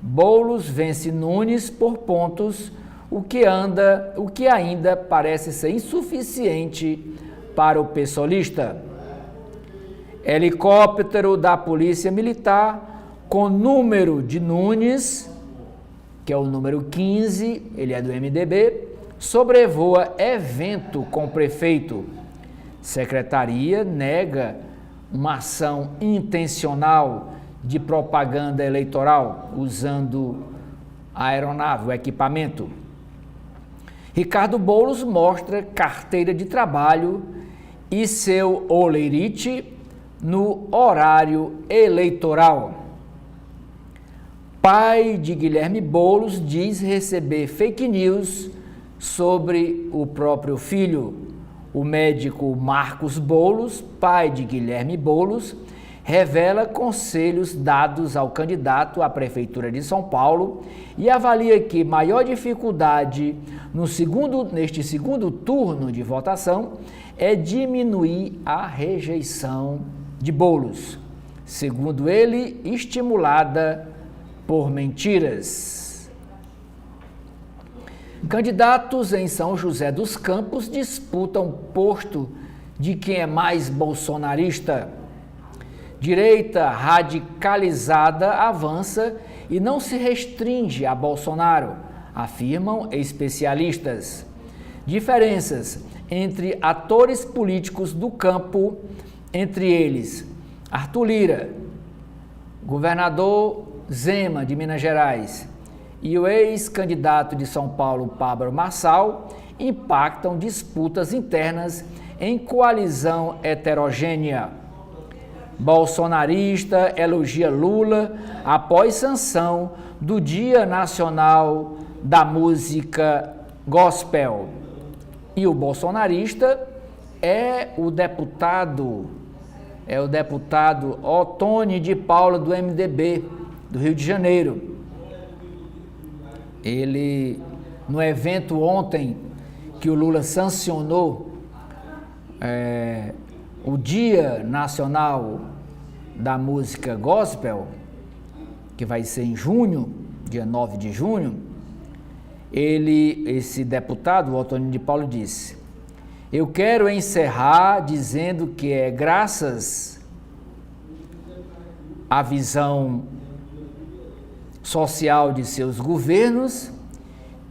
Boulos vence Nunes por pontos, o que ainda parece ser insuficiente para o pessoalista. Helicóptero da Polícia Militar com número de Nunes, que é o número 15, ele é do MDB, sobrevoa evento com prefeito. Secretaria nega uma ação intencional de propaganda eleitoral usando a aeronave, o equipamento. Ricardo Boulos mostra carteira de trabalho e seu olerite no horário eleitoral. Pai de Guilherme Boulos diz receber fake news sobre o próprio filho. O médico Marcos Boulos, pai de Guilherme Boulos, revela conselhos dados ao candidato à Prefeitura de São Paulo e avalia que maior dificuldade neste segundo turno de votação é diminuir a rejeição de Boulos, segundo ele, estimulada por mentiras. Candidatos em São José dos Campos disputam posto de quem é mais bolsonarista. Direita radicalizada avança e não se restringe a Bolsonaro, afirmam especialistas. Diferenças entre atores políticos do campo, entre eles Arthur Lira, governador Zema de Minas Gerais e o ex-candidato de São Paulo Pablo Marçal, impactam disputas internas em coalizão heterogênea. Bolsonarista elogia Lula após sanção do Dia Nacional da Música Gospel. E o bolsonarista é o deputado Ottoni de Paula, do MDB, do Rio de Janeiro. Ele, no evento ontem que o Lula sancionou o Dia Nacional da Música Gospel, que vai ser em junho, dia 9 de junho, esse deputado, o Ottoni de Paula, disse: eu quero encerrar dizendo que é graças à visão social de seus governos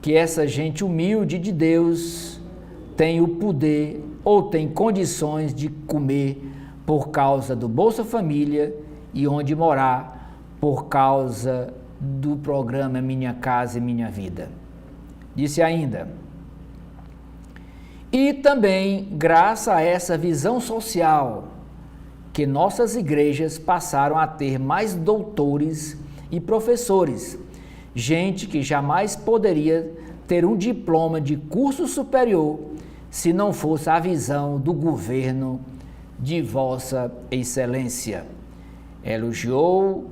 que essa gente humilde de Deus tem o poder ou tem condições de comer por causa do Bolsa Família e onde morar por causa do programa Minha Casa e Minha Vida. Disse ainda: e também, graças a essa visão social, que nossas igrejas passaram a ter mais doutores e professores, gente que jamais poderia ter um diploma de curso superior se não fosse a visão do governo de Vossa Excelência. Elogiou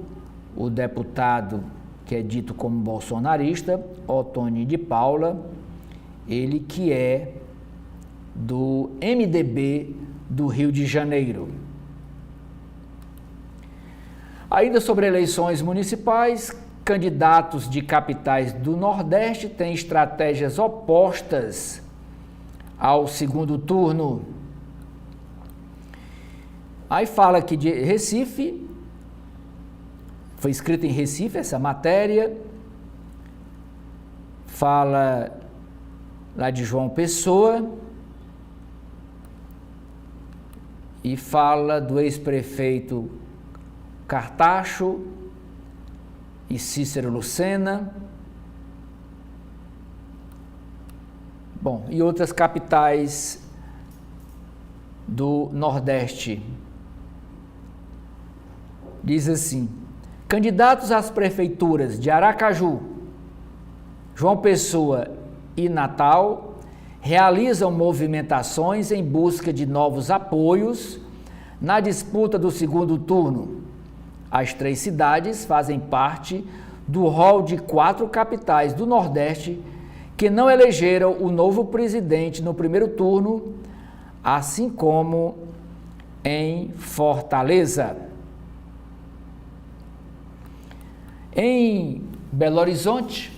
o deputado que é dito como bolsonarista, Ottoni de Paula, ele que é do MDB do Rio de Janeiro. Ainda sobre eleições municipais, candidatos de capitais do Nordeste têm estratégias opostas ao segundo turno. Aí fala aqui de Recife, foi escrita em Recife essa matéria, fala lá de João Pessoa e fala do ex-prefeito Cartacho e Cícero Lucena, bom, e outras capitais do Nordeste. Diz assim: candidatos às prefeituras de Aracaju, João Pessoa e Natal realizam movimentações em busca de novos apoios na disputa do segundo turno. As três cidades fazem parte do rol de 4 capitais do Nordeste que não elegeram o novo presidente no primeiro turno, assim como em Fortaleza. Em Belo Horizonte,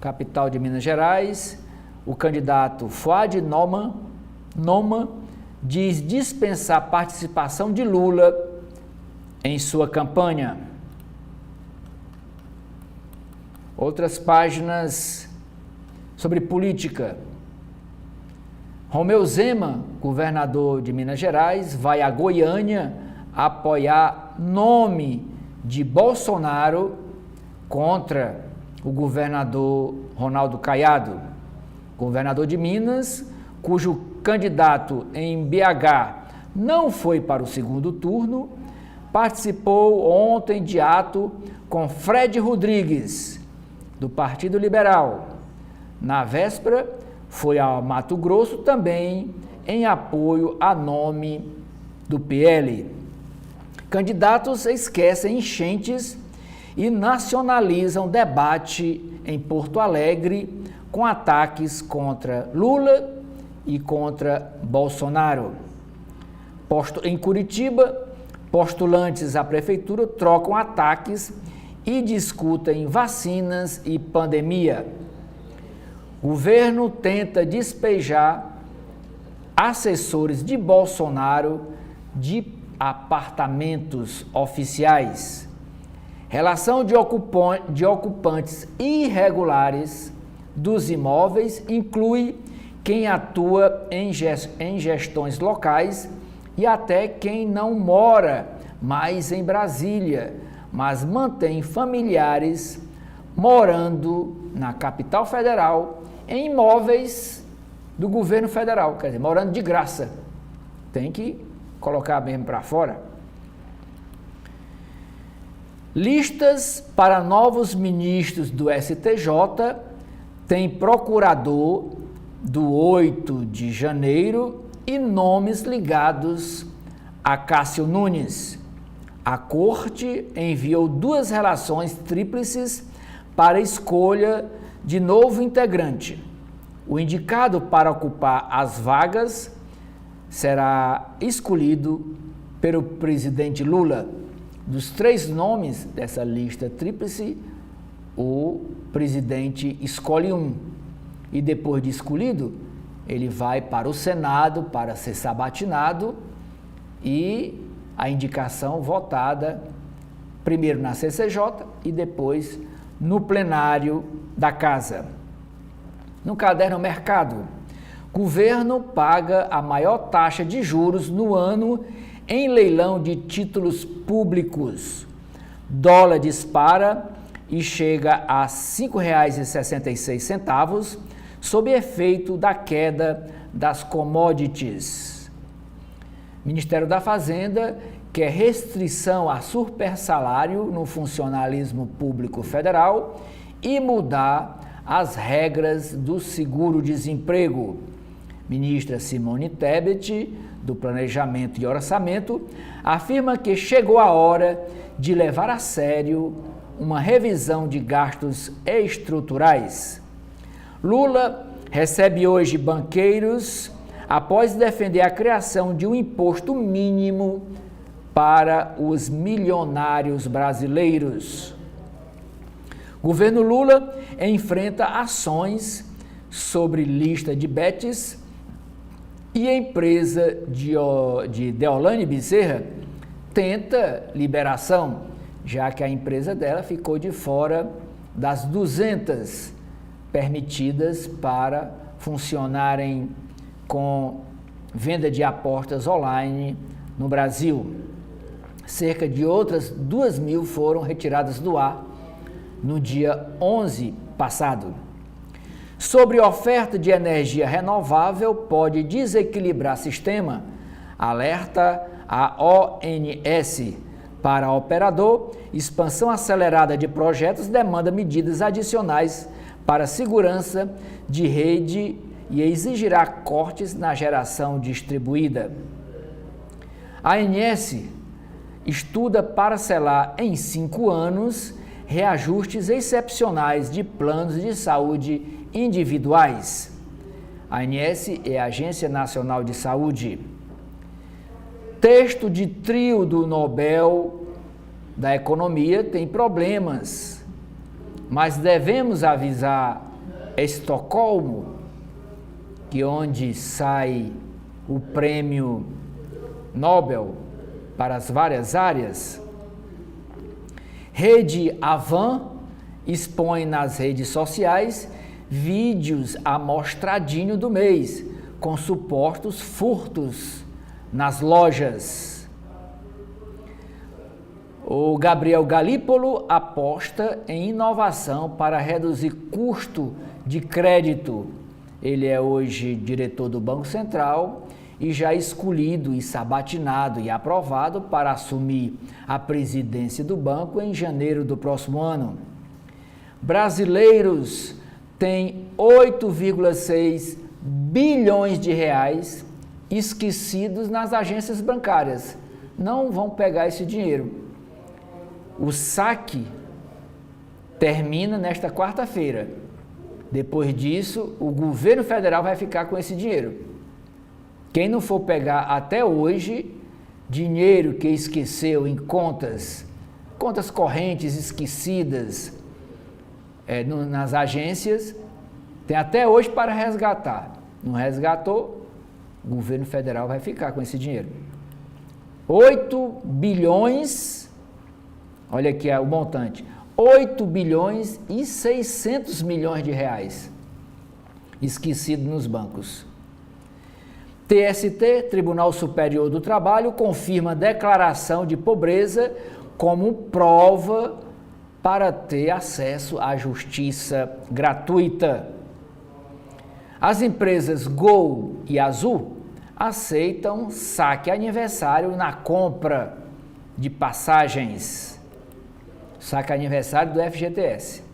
capital de Minas Gerais, o candidato Fuad Noma diz dispensar participação de Lula em sua campanha. Outras páginas sobre política. Romeu Zema, governador de Minas Gerais, vai a Goiânia apoiar nome de Bolsonaro contra o governador Ronaldo Caiado, governador de Minas, cujo candidato em BH não foi para o segundo turno, participou ontem de ato com Fred Rodrigues, do Partido Liberal. Na véspera, foi ao Mato Grosso também em apoio a nome do PL. Candidatos esquecem enchentes e nacionalizam debate em Porto Alegre com ataques contra Lula e contra Bolsonaro. Em Curitiba, postulantes à prefeitura trocam ataques e discutem vacinas e pandemia. O governo tenta despejar assessores de Bolsonaro de apartamentos oficiais. Relação de ocupantes irregulares dos imóveis inclui quem atua em gestões locais e até quem não mora mais em Brasília, mas mantém familiares morando na capital federal em imóveis do governo federal, quer dizer, morando de graça. Tem que colocar mesmo para fora. Listas para novos ministros do STJ tem procurador do 8 de janeiro e nomes ligados a Cássio Nunes. A Corte enviou 2 relações tríplices para escolha de novo integrante. O indicado para ocupar as vagas será escolhido pelo presidente Lula. Dos 3 nomes dessa lista tríplice, o presidente escolhe um. E depois de escolhido, ele vai para o Senado para ser sabatinado e a indicação votada primeiro na CCJ e depois no plenário da Casa. No caderno mercado, governo paga a maior taxa de juros no ano em leilão de títulos públicos. Dólar dispara e chega a R$ 5,66, sob efeito da queda das commodities. Ministério da Fazenda quer restrição a supersalário no funcionalismo público federal e mudar as regras do seguro-desemprego. Ministra Simone Tebet, do Planejamento e Orçamento, afirma que chegou a hora de levar a sério uma revisão de gastos estruturais. Lula recebe hoje banqueiros após defender a criação de um imposto mínimo para os milionários brasileiros. Governo Lula enfrenta ações sobre lista de bets e a empresa de Deolane Bezerra tenta liberação, já que a empresa dela ficou de fora das 200 permitidas para funcionarem com venda de apostas online no Brasil. Cerca de outras 2.000 foram retiradas do ar no dia 11 passado. Sobre oferta de energia renovável pode desequilibrar sistema, alerta a ONS. Para operador, expansão acelerada de projetos demanda medidas adicionais para segurança de rede e exigirá cortes na geração distribuída. A ANS estuda parcelar em 5 anos reajustes excepcionais de planos de saúde individuais. A ANS é a Agência Nacional de Saúde. Texto de trio do Nobel da Economia tem problemas, mas devemos avisar Estocolmo, que onde sai o prêmio Nobel para as várias áreas. Rede Avan expõe nas redes sociais vídeos amostradinho do mês, com supostos furtos nas lojas. O Gabriel Galípolo aposta em inovação para reduzir custo de crédito. Ele é hoje diretor do Banco Central e já escolhido e sabatinado e aprovado para assumir a presidência do banco em janeiro do próximo ano. Brasileiros têm 8,6 bilhões de reais esquecidos nas agências bancárias. Não vão pegar esse dinheiro. O saque termina nesta quarta-feira. Depois disso, o governo federal vai ficar com esse dinheiro. Quem não for pegar até hoje, dinheiro que esqueceu em contas correntes esquecidas nas agências, tem até hoje para resgatar. Não resgatou, o governo federal vai ficar com esse dinheiro. 8 bilhões, olha aqui o montante, 8 bilhões e 600 milhões de reais esquecido nos bancos. TST, Tribunal Superior do Trabalho, confirma declaração de pobreza como prova para ter acesso à justiça gratuita. As empresas Gol e Azul aceitam saque aniversário na compra de passagens. Saque aniversário do FGTS.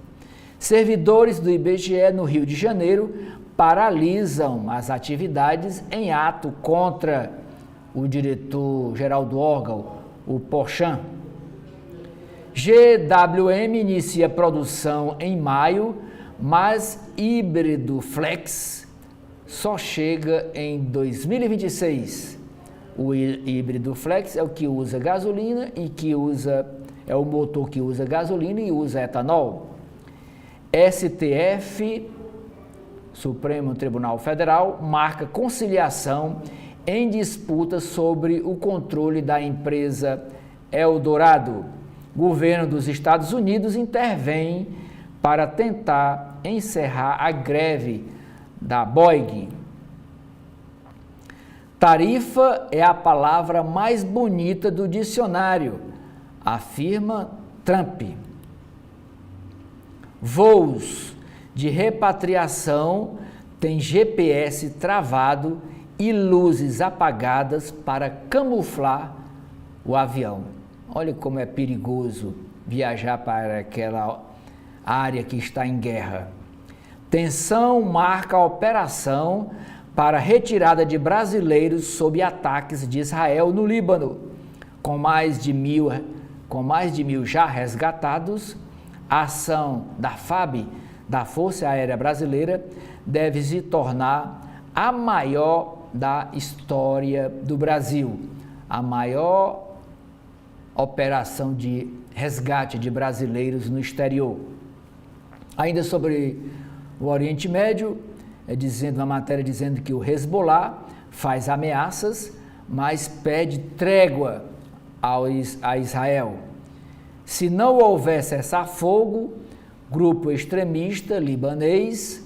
Servidores do IBGE no Rio de Janeiro paralisam as atividades em ato contra o diretor-geral do órgão, o Porchan. GWM inicia produção em maio, mas híbrido flex só chega em 2026. O híbrido flex é o que usa gasolina e é o motor que usa gasolina e usa etanol. STF, Supremo Tribunal Federal, marca conciliação em disputa sobre o controle da empresa Eldorado. Governo dos Estados Unidos intervém para tentar encerrar a greve da Boeing. Tarifa é a palavra mais bonita do dicionário, afirma Trump. Voos de repatriação têm GPS travado e luzes apagadas para camuflar o avião. Olha como é perigoso viajar para aquela área que está em guerra. Tensão marca a operação para retirada de brasileiros sob ataques de Israel no Líbano. Com mais de mil já resgatados, a ação da FAB, da Força Aérea Brasileira, deve se tornar a maior da história do Brasil, a maior operação de resgate de brasileiros no exterior. Ainda sobre o Oriente Médio, uma matéria dizendo que o Hezbollah faz ameaças, mas pede trégua a Israel. Se não houver cessar-fogo, grupo extremista libanês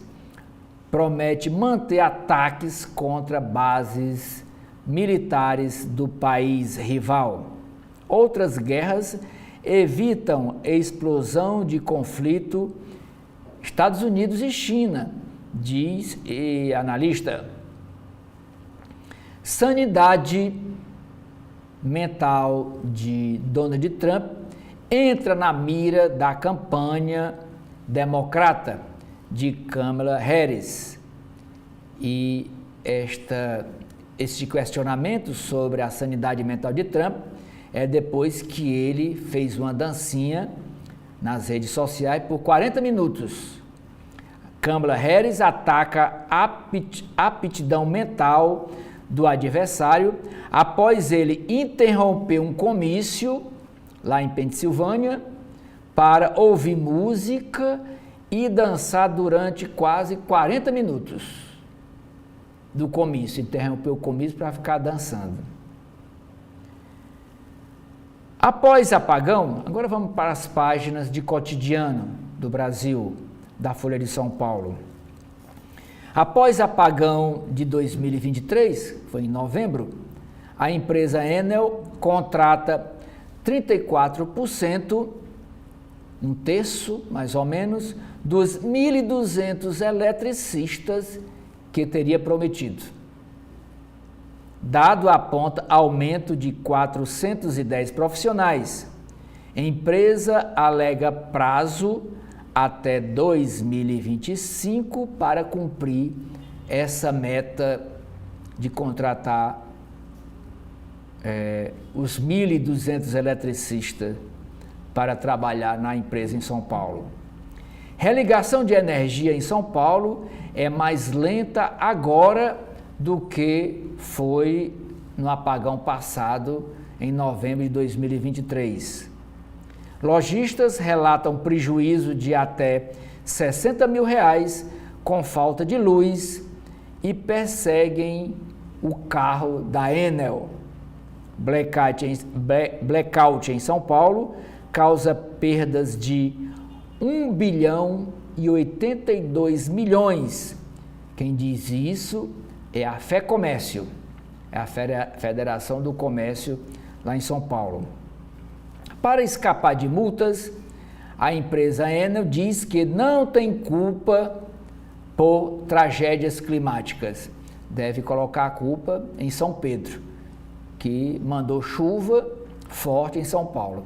promete manter ataques contra bases militares do país rival. Outras guerras evitam explosão de conflito Estados Unidos e China, diz analista. Sanidade mental de Donald Trump entra na mira da campanha democrata de Kamala Harris. E este questionamento sobre a sanidade mental de Trump é depois que ele fez uma dancinha nas redes sociais por 40 minutos. Kamala Harris ataca a aptidão mental do adversário após ele interromper um comício lá em Pensilvânia para ouvir música e dançar durante quase 40 minutos do comício. Interrompeu o comício para ficar dançando. Após apagão, agora vamos para as páginas de cotidiano do Brasil, da Folha de São Paulo. Após apagão de 2023, foi em novembro, a empresa Enel contrata 34%, um terço mais ou menos, dos 1.200 eletricistas que teria prometido. Dado aponta aumento de 410 profissionais. Empresa alega prazo até 2025 para cumprir essa meta de contratar os 1.200 eletricistas para trabalhar na empresa em São Paulo. Religação de energia em São Paulo é mais lenta agora do que foi no apagão passado, em novembro de 2023. Lojistas relatam prejuízo de até R$60 mil com falta de luz e perseguem o carro da Enel. Blackout em São Paulo causa perdas de 1 bilhão e 82 milhões. Quem diz isso é a FEComércio, é a Federação do Comércio lá em São Paulo. Para escapar de multas, a empresa Enel diz que não tem culpa por tragédias climáticas. Deve colocar a culpa em São Pedro, que mandou chuva forte em São Paulo.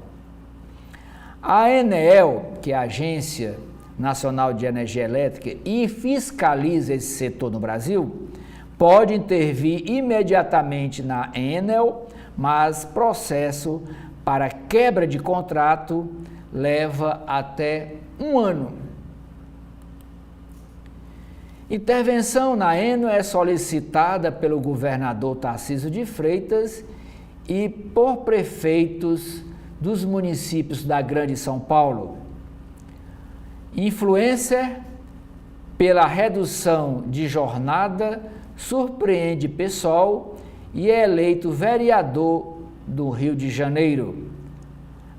A ANEEL, que é a Agência Nacional de Energia Elétrica e fiscaliza esse setor no Brasil, pode intervir imediatamente na Enel, mas processo para quebra de contrato leva até 1 ano. Intervenção na Enel é solicitada pelo governador Tarcísio de Freitas e por prefeitos dos municípios da Grande São Paulo. Influencer pela redução de jornada surpreende PSOL e é eleito vereador do Rio de Janeiro.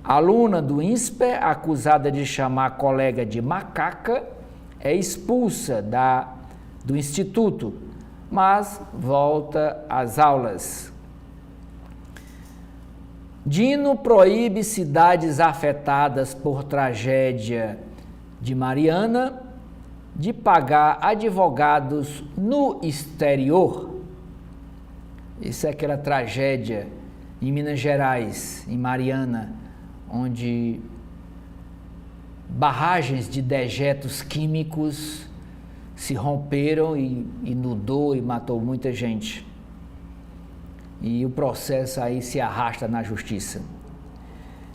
Aluna do INSPER, acusada de chamar colega de macaca, é expulsa do instituto, mas volta às aulas. Dino proíbe cidades afetadas por tragédia de Mariana de pagar advogados no exterior. Isso é aquela tragédia em Minas Gerais, em Mariana, onde barragens de dejetos químicos se romperam e inundou e matou muita gente. E o processo aí se arrasta na justiça.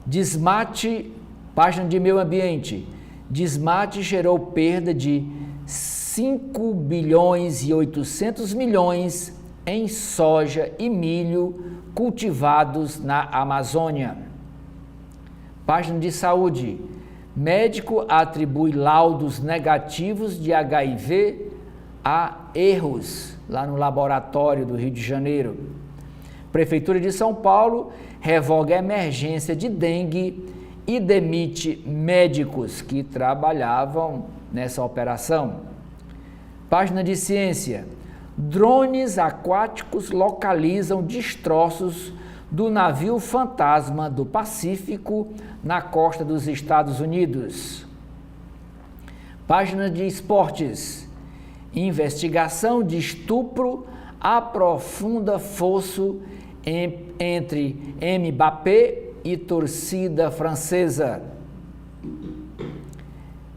Desmate, página de meio ambiente. Desmate gerou perda de 5 bilhões e 800 milhões em soja e milho cultivados na Amazônia. Página de saúde. Médico atribui laudos negativos de HIV a erros lá no laboratório do Rio de Janeiro. Prefeitura de São Paulo revoga a emergência de dengue e demite médicos que trabalhavam nessa operação. Página de ciência. Drones aquáticos localizam destroços do navio fantasma do Pacífico na costa dos Estados Unidos. Página de esportes. Investigação de estupro aprofunda fosso entre Mbappé e torcida francesa.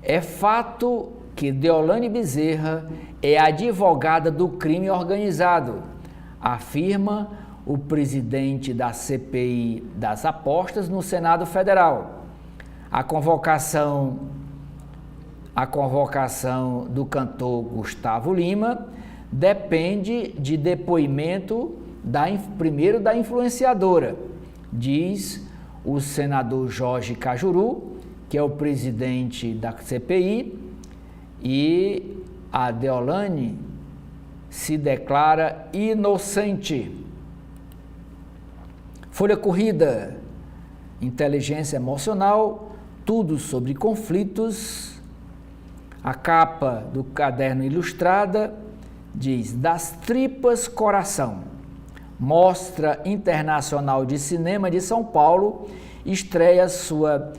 É fato que Deolane Bezerra é advogada do crime organizado, afirma o presidente da CPI das apostas no Senado Federal. A convocação do cantor Gustavo Lima depende de depoimento primeiro da influenciadora, diz o senador Jorge Cajuru, que é o presidente da CPI, e a Deolane se declara inocente. Folha corrida, inteligência emocional, tudo sobre conflitos. A capa do caderno Ilustrada diz: das tripas coração. Mostra Internacional de Cinema de São Paulo estreia sua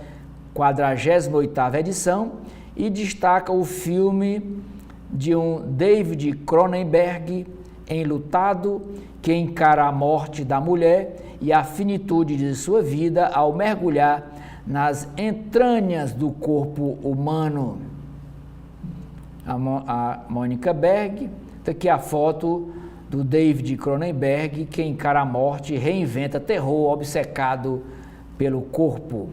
48ª edição e destaca o filme de um David Cronenberg enlutado que encara a morte da mulher e a finitude de sua vida ao mergulhar nas entranhas do corpo humano. A Mônica Berg, está aqui a foto do David Cronenberg, que encara a morte e reinventa terror obcecado pelo corpo.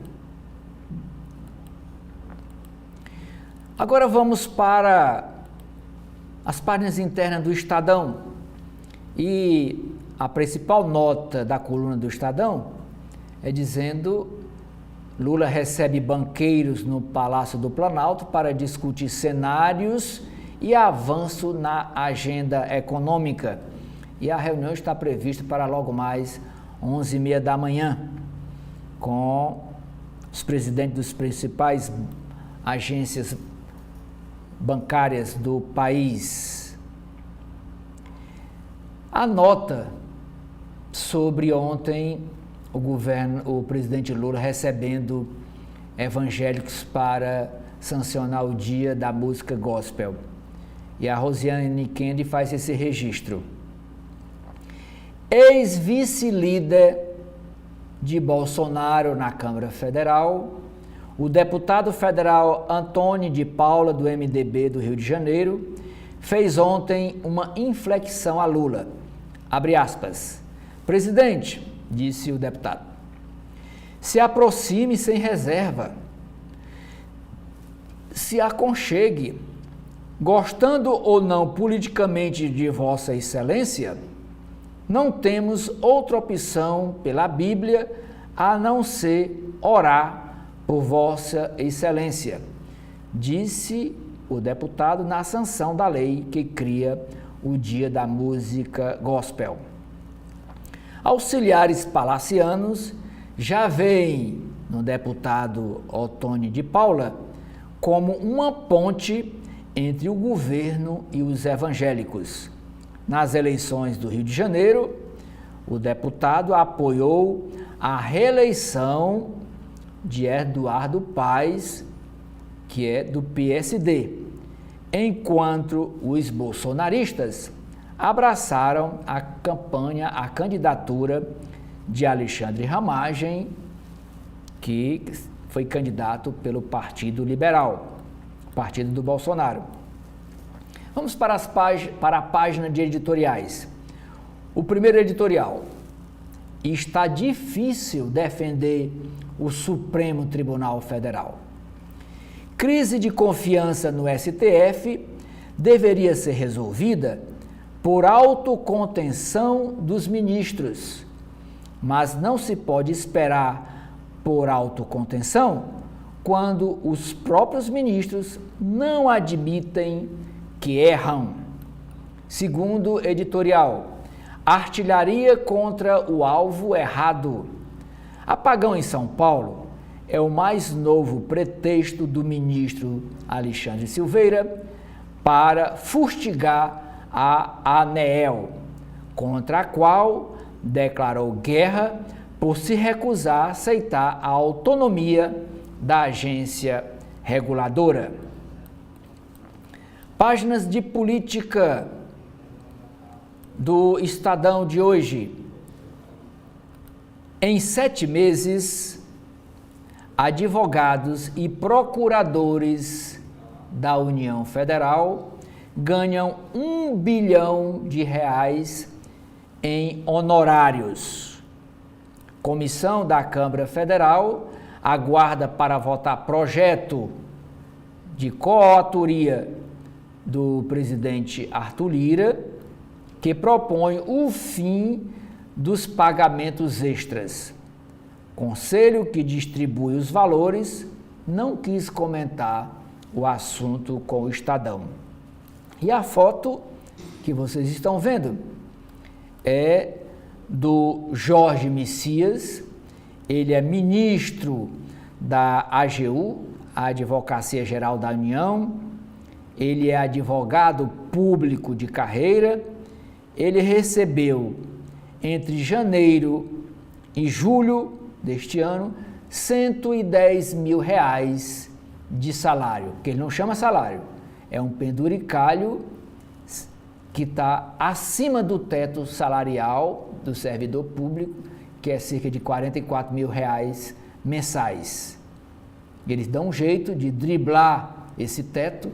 Agora vamos para as páginas internas do Estadão. E a principal nota da coluna do Estadão é dizendo: Lula recebe banqueiros no Palácio do Planalto para discutir cenários e avanço na agenda econômica. E a reunião está prevista para logo mais 11h30 da manhã, com os presidentes das principais agências bancárias do país. A nota sobre ontem o presidente Lula recebendo evangélicos para sancionar o Dia da Música Gospel. E a Rosiane Kendi faz esse registro. Ex-vice-líder de Bolsonaro na Câmara Federal, o deputado federal Antônio de Paula, do MDB do Rio de Janeiro, fez ontem uma inflexão a Lula. Abre aspas. Presidente, disse o deputado, se aproxime sem reserva, se aconchegue, gostando ou não politicamente de Vossa Excelência, não temos outra opção pela Bíblia a não ser orar por Vossa Excelência, disse o deputado na sanção da lei que cria o Dia da Música Gospel. Auxiliares palacianos já veem no deputado Antônio de Paula como uma ponte entre o governo e os evangélicos. Nas eleições do Rio de Janeiro, o deputado apoiou a reeleição de Eduardo Paes, que é do PSD, enquanto os bolsonaristas abraçaram a candidatura de Alexandre Ramagem, que foi candidato pelo Partido Liberal, partido do Bolsonaro. Vamos para a página de editoriais. O primeiro editorial: está difícil defender o Supremo Tribunal Federal. Crise de confiança no STF deveria ser resolvida por autocontenção dos ministros, mas não se pode esperar por autocontenção quando os próprios ministros não admitem que erram. Segundo editorial, artilharia contra o alvo errado. Apagão em São Paulo é o mais novo pretexto do ministro Alexandre Silveira para fustigar a ANEEL, contra a qual declarou guerra por se recusar a aceitar a autonomia da agência reguladora. Páginas de política do Estadão de hoje. Em 7 meses, advogados e procuradores da União Federal ganham R$1 bilhão em honorários. Comissão da Câmara Federal aguarda para votar projeto de coautoria do presidente Arthur Lira, que propõe o fim dos pagamentos extras. Conselho que distribui os valores não quis comentar o assunto com o Estadão. E a foto que vocês estão vendo é do Jorge Messias. Ele é ministro da AGU, a Advocacia Geral da União. Ele é advogado público de carreira. Ele recebeu, entre janeiro e julho deste ano, R$110 mil de salário, que ele não chama salário, é um penduricalho que está acima do teto salarial do servidor público, que é cerca de R$44 mil mensais. Eles dão um jeito de driblar esse teto.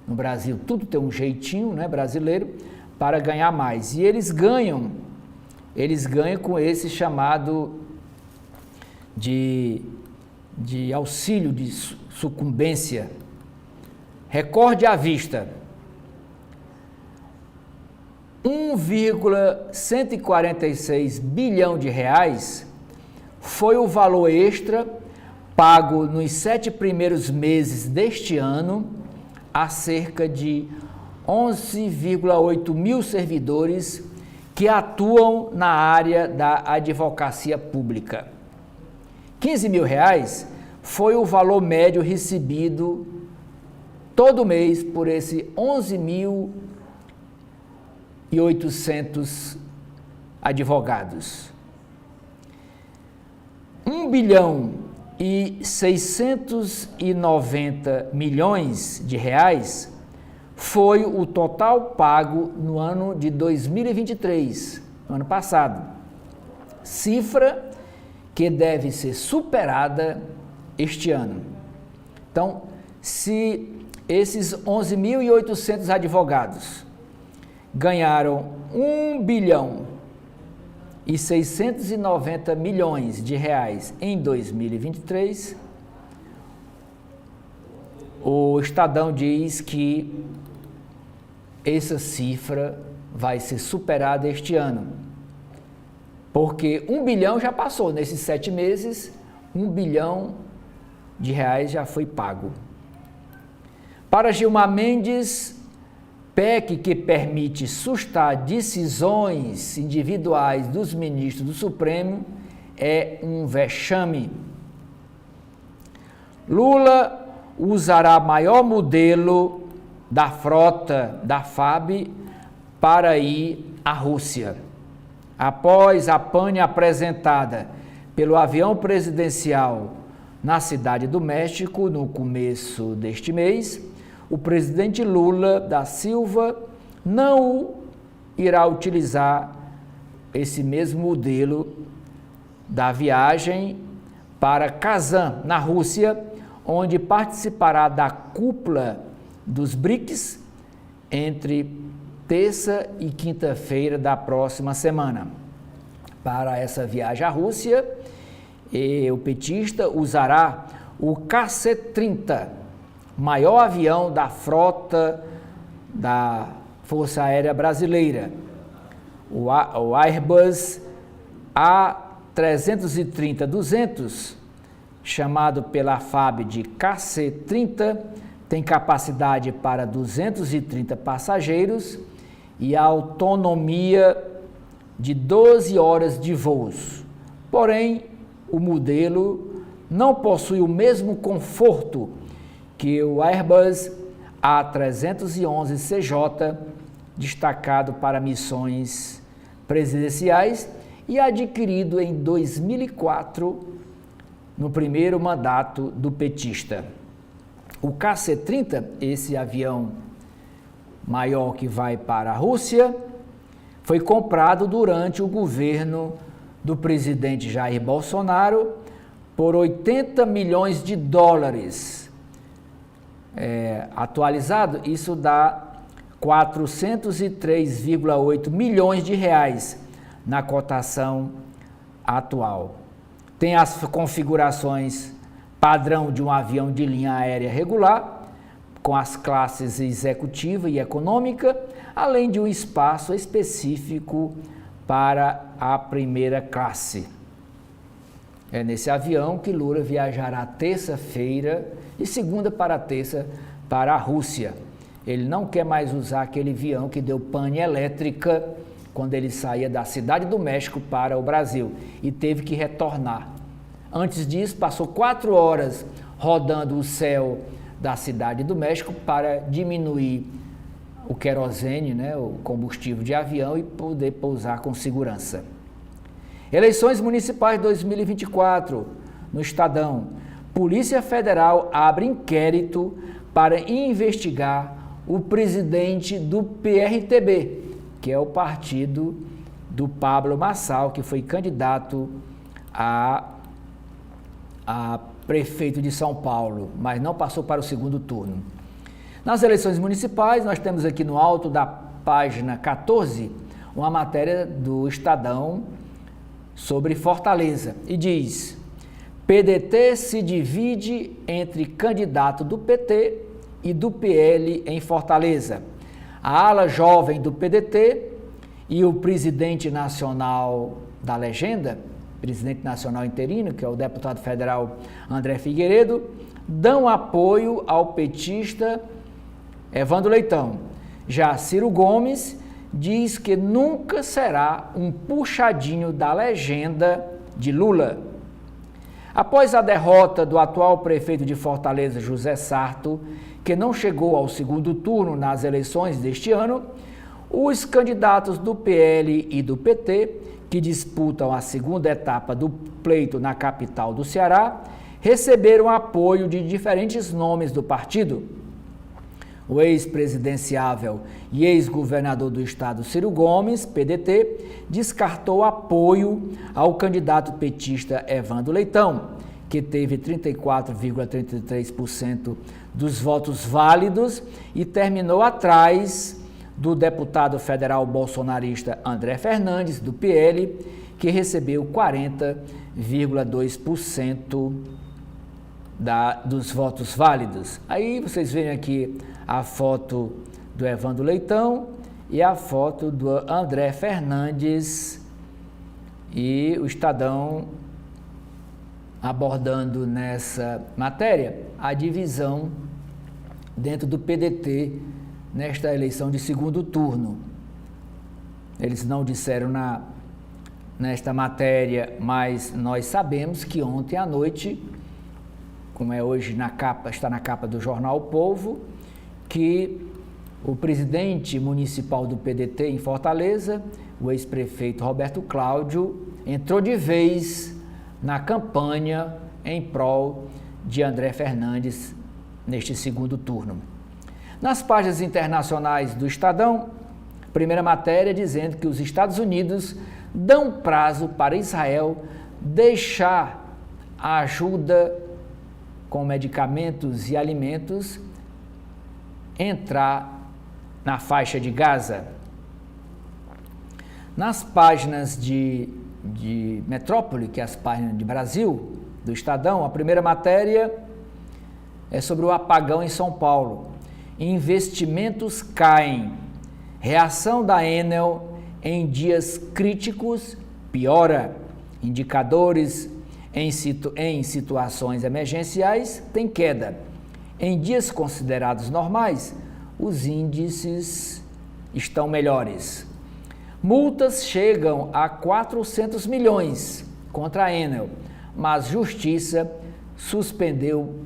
No Brasil tudo tem um jeitinho, né, brasileiro, para ganhar mais. E eles ganham com esse chamado de auxílio de sucumbência. Recorde à vista: 1,146 bilhão de reais foi o valor extra pago nos 7 primeiros meses deste ano a cerca de 11,8 mil servidores que atuam na área da advocacia pública. 15 mil reais foi o valor médio recebido todo mês por esse 11.800 advogados. 1 bilhão e 690 milhões de reais foi o total pago no ano de 2023, no ano passado. Cifra que deve ser superada este ano. Então, se esses 11.800 advogados ganharam 1 bilhão e 690 milhões de reais em 2023, o Estadão diz que essa cifra vai ser superada este ano, porque 1 bilhão já passou, nesses 7 meses, 1 bilhão de reais já foi pago. Para Gilmar Mendes, PEC que permite sustar decisões individuais dos ministros do Supremo é um vexame. Lula usará maior modelo da frota da FAB para ir à Rússia. Após a pane apresentada pelo avião presidencial na Cidade do México no começo deste mês, o presidente Lula da Silva não irá utilizar esse mesmo modelo da viagem para Kazan, na Rússia, onde participará da cúpula dos BRICS entre terça e quinta-feira da próxima semana. Para essa viagem à Rússia, o petista usará o KC-30, maior avião da frota da Força Aérea Brasileira. O Airbus A330-200, chamado pela FAB de KC-30, tem capacidade para 230 passageiros e a autonomia de 12 horas de voos. Porém, o modelo não possui o mesmo conforto que o Airbus A311CJ, destacado para missões presidenciais e adquirido em 2004, no primeiro mandato do petista. O KC-30, esse avião maior que vai para a Rússia, foi comprado durante o governo do presidente Jair Bolsonaro por 80 milhões de dólares. Atualizado, isso dá 403,8 milhões de reais na cotação atual. Tem as configurações padrão de um avião de linha aérea regular, com as classes executiva e econômica, além de um espaço específico para a primeira classe. É nesse avião que Lula viajará terça-feira e segunda para terça para a Rússia. Ele não quer mais usar aquele avião que deu pane elétrica quando ele saía da Cidade do México para o Brasil e teve que retornar. Antes disso, passou 4 horas rodando o céu da Cidade do México para diminuir o querosene, o combustível de avião, e poder pousar com segurança. Eleições municipais 2024, no Estadão. Polícia Federal abre inquérito para investigar o presidente do PRTB, que é o partido do Pablo Marçal, que foi candidato a prefeito de São Paulo, mas não passou para o segundo turno. Nas eleições municipais, nós temos aqui no alto da página 14, uma matéria do Estadão sobre Fortaleza e diz: PDT se divide entre candidato do PT e do PL em Fortaleza. A ala jovem do PDT e o presidente nacional da legenda, presidente nacional interino, que é o deputado federal André Figueiredo, dão apoio ao petista Evandro Leitão. Já Ciro Gomes diz que nunca será um puxadinho da legenda de Lula. Após a derrota do atual prefeito de Fortaleza, José Sarto, que não chegou ao segundo turno nas eleições deste ano, os candidatos do PL e do PT, que disputam a segunda etapa do pleito na capital do Ceará, receberam apoio de diferentes nomes do partido. O ex-presidenciável e ex-governador do estado Ciro Gomes, PDT, descartou apoio ao candidato petista Evandro Leitão, que teve 34,33% dos votos válidos e terminou atrás do deputado federal bolsonarista André Fernandes, do PL, que recebeu 40,2% dos votos válidos. Aí vocês veem aqui a foto do Evandro Leitão e a foto do André Fernandes, e o Estadão abordando nessa matéria a divisão dentro do PDT nesta eleição de segundo turno. Eles não disseram nesta matéria, mas nós sabemos que ontem à noite, como é hoje na capa, está na capa do jornal O Povo, que o presidente municipal do PDT em Fortaleza, o ex-prefeito Roberto Cláudio, entrou de vez na campanha em prol de André Fernandes neste segundo turno. Nas páginas internacionais do Estadão, primeira matéria dizendo que os Estados Unidos dão prazo para Israel deixar a ajuda com medicamentos e alimentos entrar na faixa de Gaza. Nas páginas de Metrópole, que é as páginas de Brasil, do Estadão, a primeira matéria é sobre o apagão em São Paulo. Investimentos caem. Reação da Enel em dias críticos piora. Indicadores em situações emergenciais têm queda. Em dias considerados normais, os índices estão melhores. Multas chegam a 400 milhões contra a Enel, mas Justiça suspendeu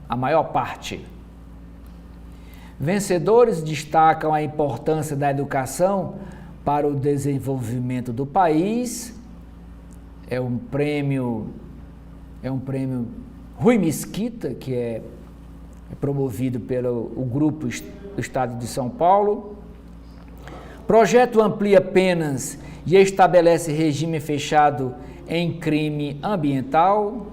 a maior parte. Vencedores destacam a importância da educação para o desenvolvimento do país. É um prêmio Rui Mesquita, que é promovido pelo grupo do Estado de São Paulo. Projeto amplia penas e estabelece regime fechado em crime ambiental.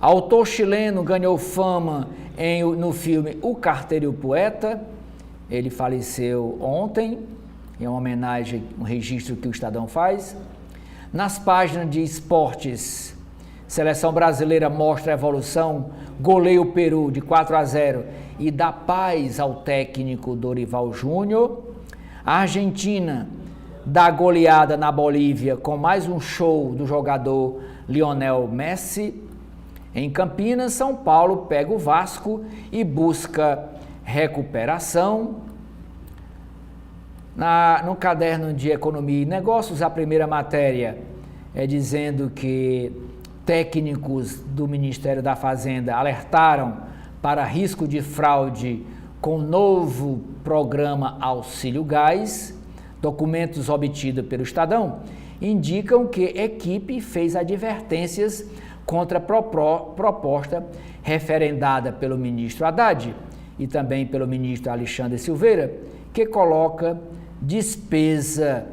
Autor chileno ganhou fama no filme O Carteiro e o Poeta. Ele faleceu ontem, em uma homenagem, um registro que o Estadão faz. Nas páginas de esportes, seleção brasileira mostra a evolução, goleia o Peru de 4-0 e dá paz ao técnico Dorival Júnior. A Argentina dá goleada na Bolívia com mais um show do jogador Lionel Messi. Em Campinas, São Paulo pega o Vasco e busca recuperação. No caderno de Economia e Negócios, a primeira matéria é dizendo que técnicos do Ministério da Fazenda alertaram para risco de fraude com o novo programa Auxílio Gás. Documentos obtidos pelo Estadão indicam que a equipe fez advertências contra a proposta referendada pelo ministro Haddad e também pelo ministro Alexandre Silveira, que coloca despesa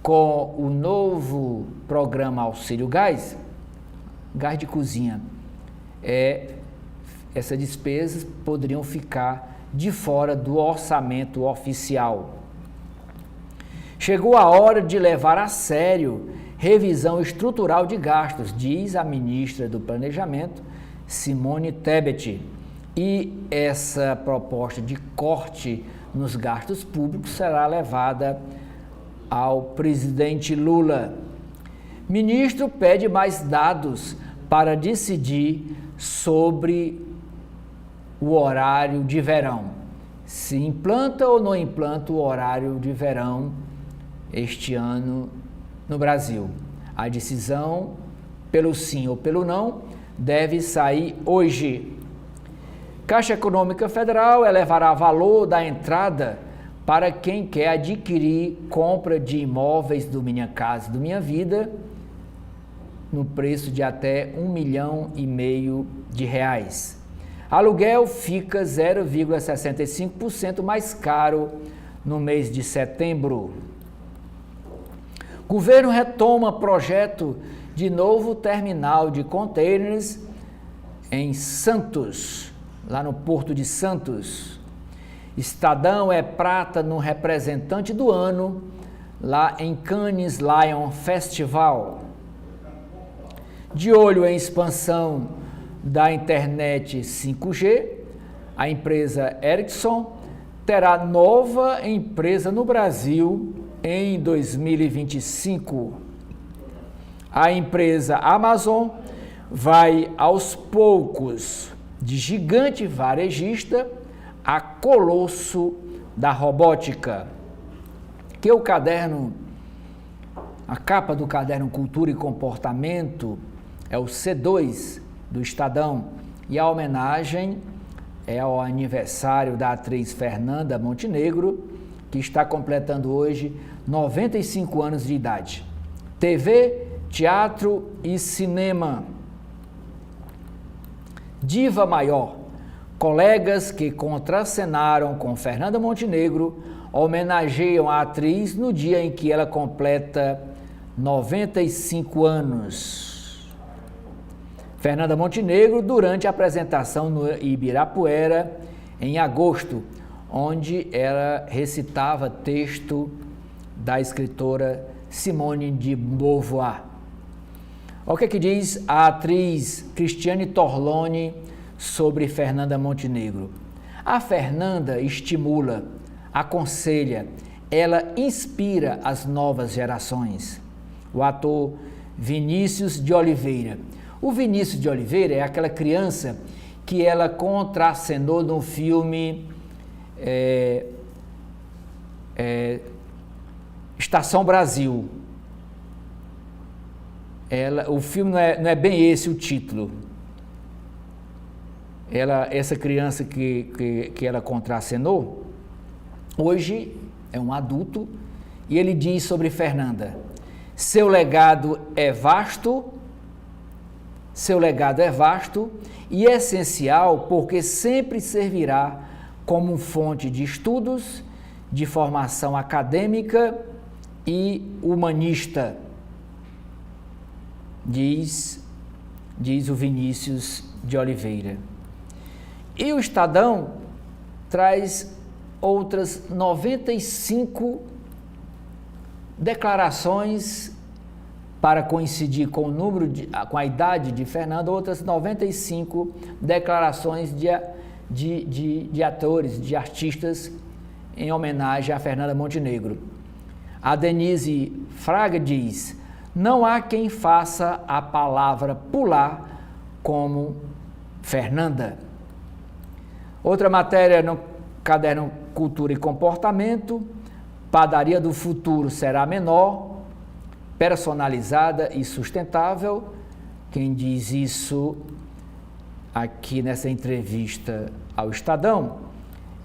com o novo programa Auxílio Gás, gás de cozinha. Essas despesas poderiam ficar de fora do orçamento oficial. Chegou a hora de levar a sério revisão estrutural de gastos, diz a ministra do Planejamento, Simone Tebet. E essa proposta de corte nos gastos públicos será levada ao presidente Lula. Ministro pede mais dados para decidir sobre o horário de verão. Se implanta ou não implanta o horário de verão este ano no Brasil. A decisão, pelo sim ou pelo não, deve sair hoje. Caixa Econômica Federal elevará valor da entrada para quem quer adquirir compra de imóveis do Minha Casa do Minha Vida no preço de até R$1,5 milhão de reais. Aluguel fica 0,65% mais caro no mês de setembro. Governo retoma projeto de novo terminal de contêineres em Santos, lá no Porto de Santos. Estadão é prata no representante do ano, lá em Cannes Lion Festival. De olho em expansão da internet 5G, a empresa Ericsson terá nova empresa no Brasil em 2025. A empresa Amazon vai aos poucos de gigante varejista a colosso da robótica. Que o caderno, a capa do caderno Cultura e Comportamento é o C2 do Estadão e a homenagem é ao aniversário da atriz Fernanda Montenegro, que está completando hoje 95 anos de idade. TV, teatro e cinema. Diva maior. Colegas que contracenaram com Fernanda Montenegro homenageiam a atriz no dia em que ela completa 95 anos. Fernanda Montenegro, durante a apresentação no Ibirapuera, em agosto, onde ela recitava texto da escritora Simone de Beauvoir. Olha o que diz a atriz Cristiane Torlone sobre Fernanda Montenegro. A Fernanda estimula, aconselha, ela inspira as novas gerações. O ator Vinícius de Oliveira. O Vinícius de Oliveira é aquela criança que ela contracenou no filme Estação Brasil. O filme não é bem esse o título. Essa criança que ela contracenou, hoje é um adulto, e ele diz sobre Fernanda: seu legado é vasto e essencial porque sempre servirá como fonte de estudos, de formação acadêmica e humanista, diz o Vinícius de Oliveira. E o Estadão traz outras 95 declarações para coincidir com o número com a idade de Fernando, outras 95 declarações de atores, de artistas em homenagem a Fernanda Montenegro. A Denise Fraga diz: não há quem faça a palavra pular como Fernanda. Outra matéria no caderno Cultura e Comportamento: padaria do futuro será menor, personalizada e sustentável. Quem diz isso aqui nessa entrevista ao Estadão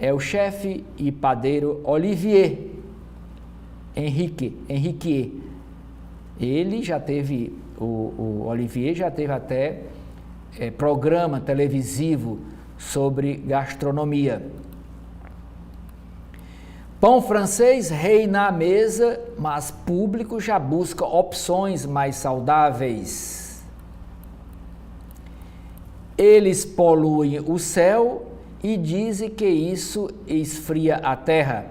é o chefe e padeiro Olivier Henrique. Ele já teve, o Olivier já teve até programa televisivo sobre gastronomia. Pão francês reina à mesa, mas público já busca opções mais saudáveis. Eles poluem o céu e dizem que isso esfria a terra.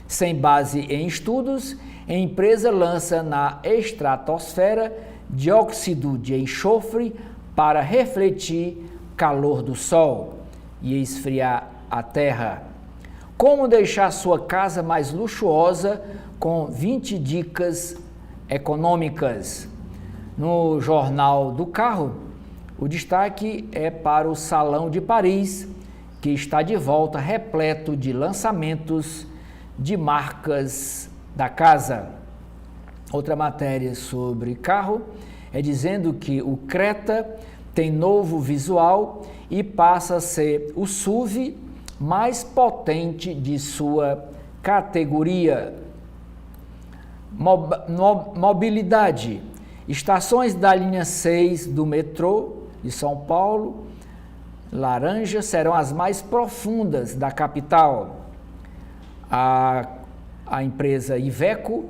Sem base em estudos, a empresa lança na estratosfera dióxido de enxofre para refletir calor do Sol e esfriar a Terra. Como deixar sua casa mais luxuosa com 20 dicas econômicas. No Jornal do Carro, o destaque é para o Salão de Paris, que está de volta repleto de lançamentos de marcas da casa. Outra matéria sobre carro é dizendo que o Creta tem novo visual e passa a ser o SUV mais potente de sua categoria. Mobilidade. Estações da linha 6 do metrô de São Paulo, laranja, serão as mais profundas da capital. A empresa Iveco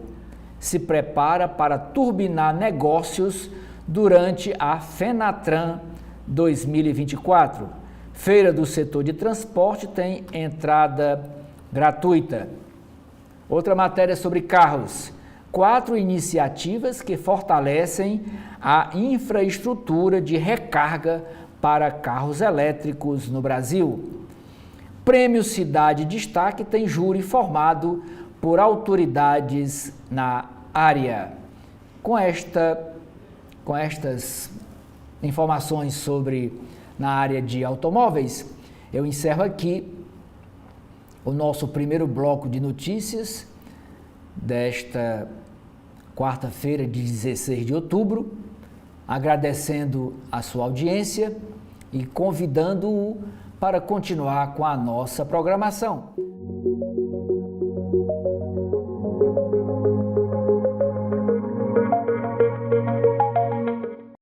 se prepara para turbinar negócios durante a Fenatran 2024. Feira do setor de transporte tem entrada gratuita. Outra matéria sobre carros. 4 iniciativas que fortalecem a infraestrutura de recarga para carros elétricos no Brasil. Prêmio Cidade Destaque tem júri formado por autoridades na área. Com estas informações sobre na área de automóveis, eu encerro aqui o nosso primeiro bloco de notícias desta quarta-feira de 16 de outubro, agradecendo a sua audiência e convidando-o para continuar com a nossa programação.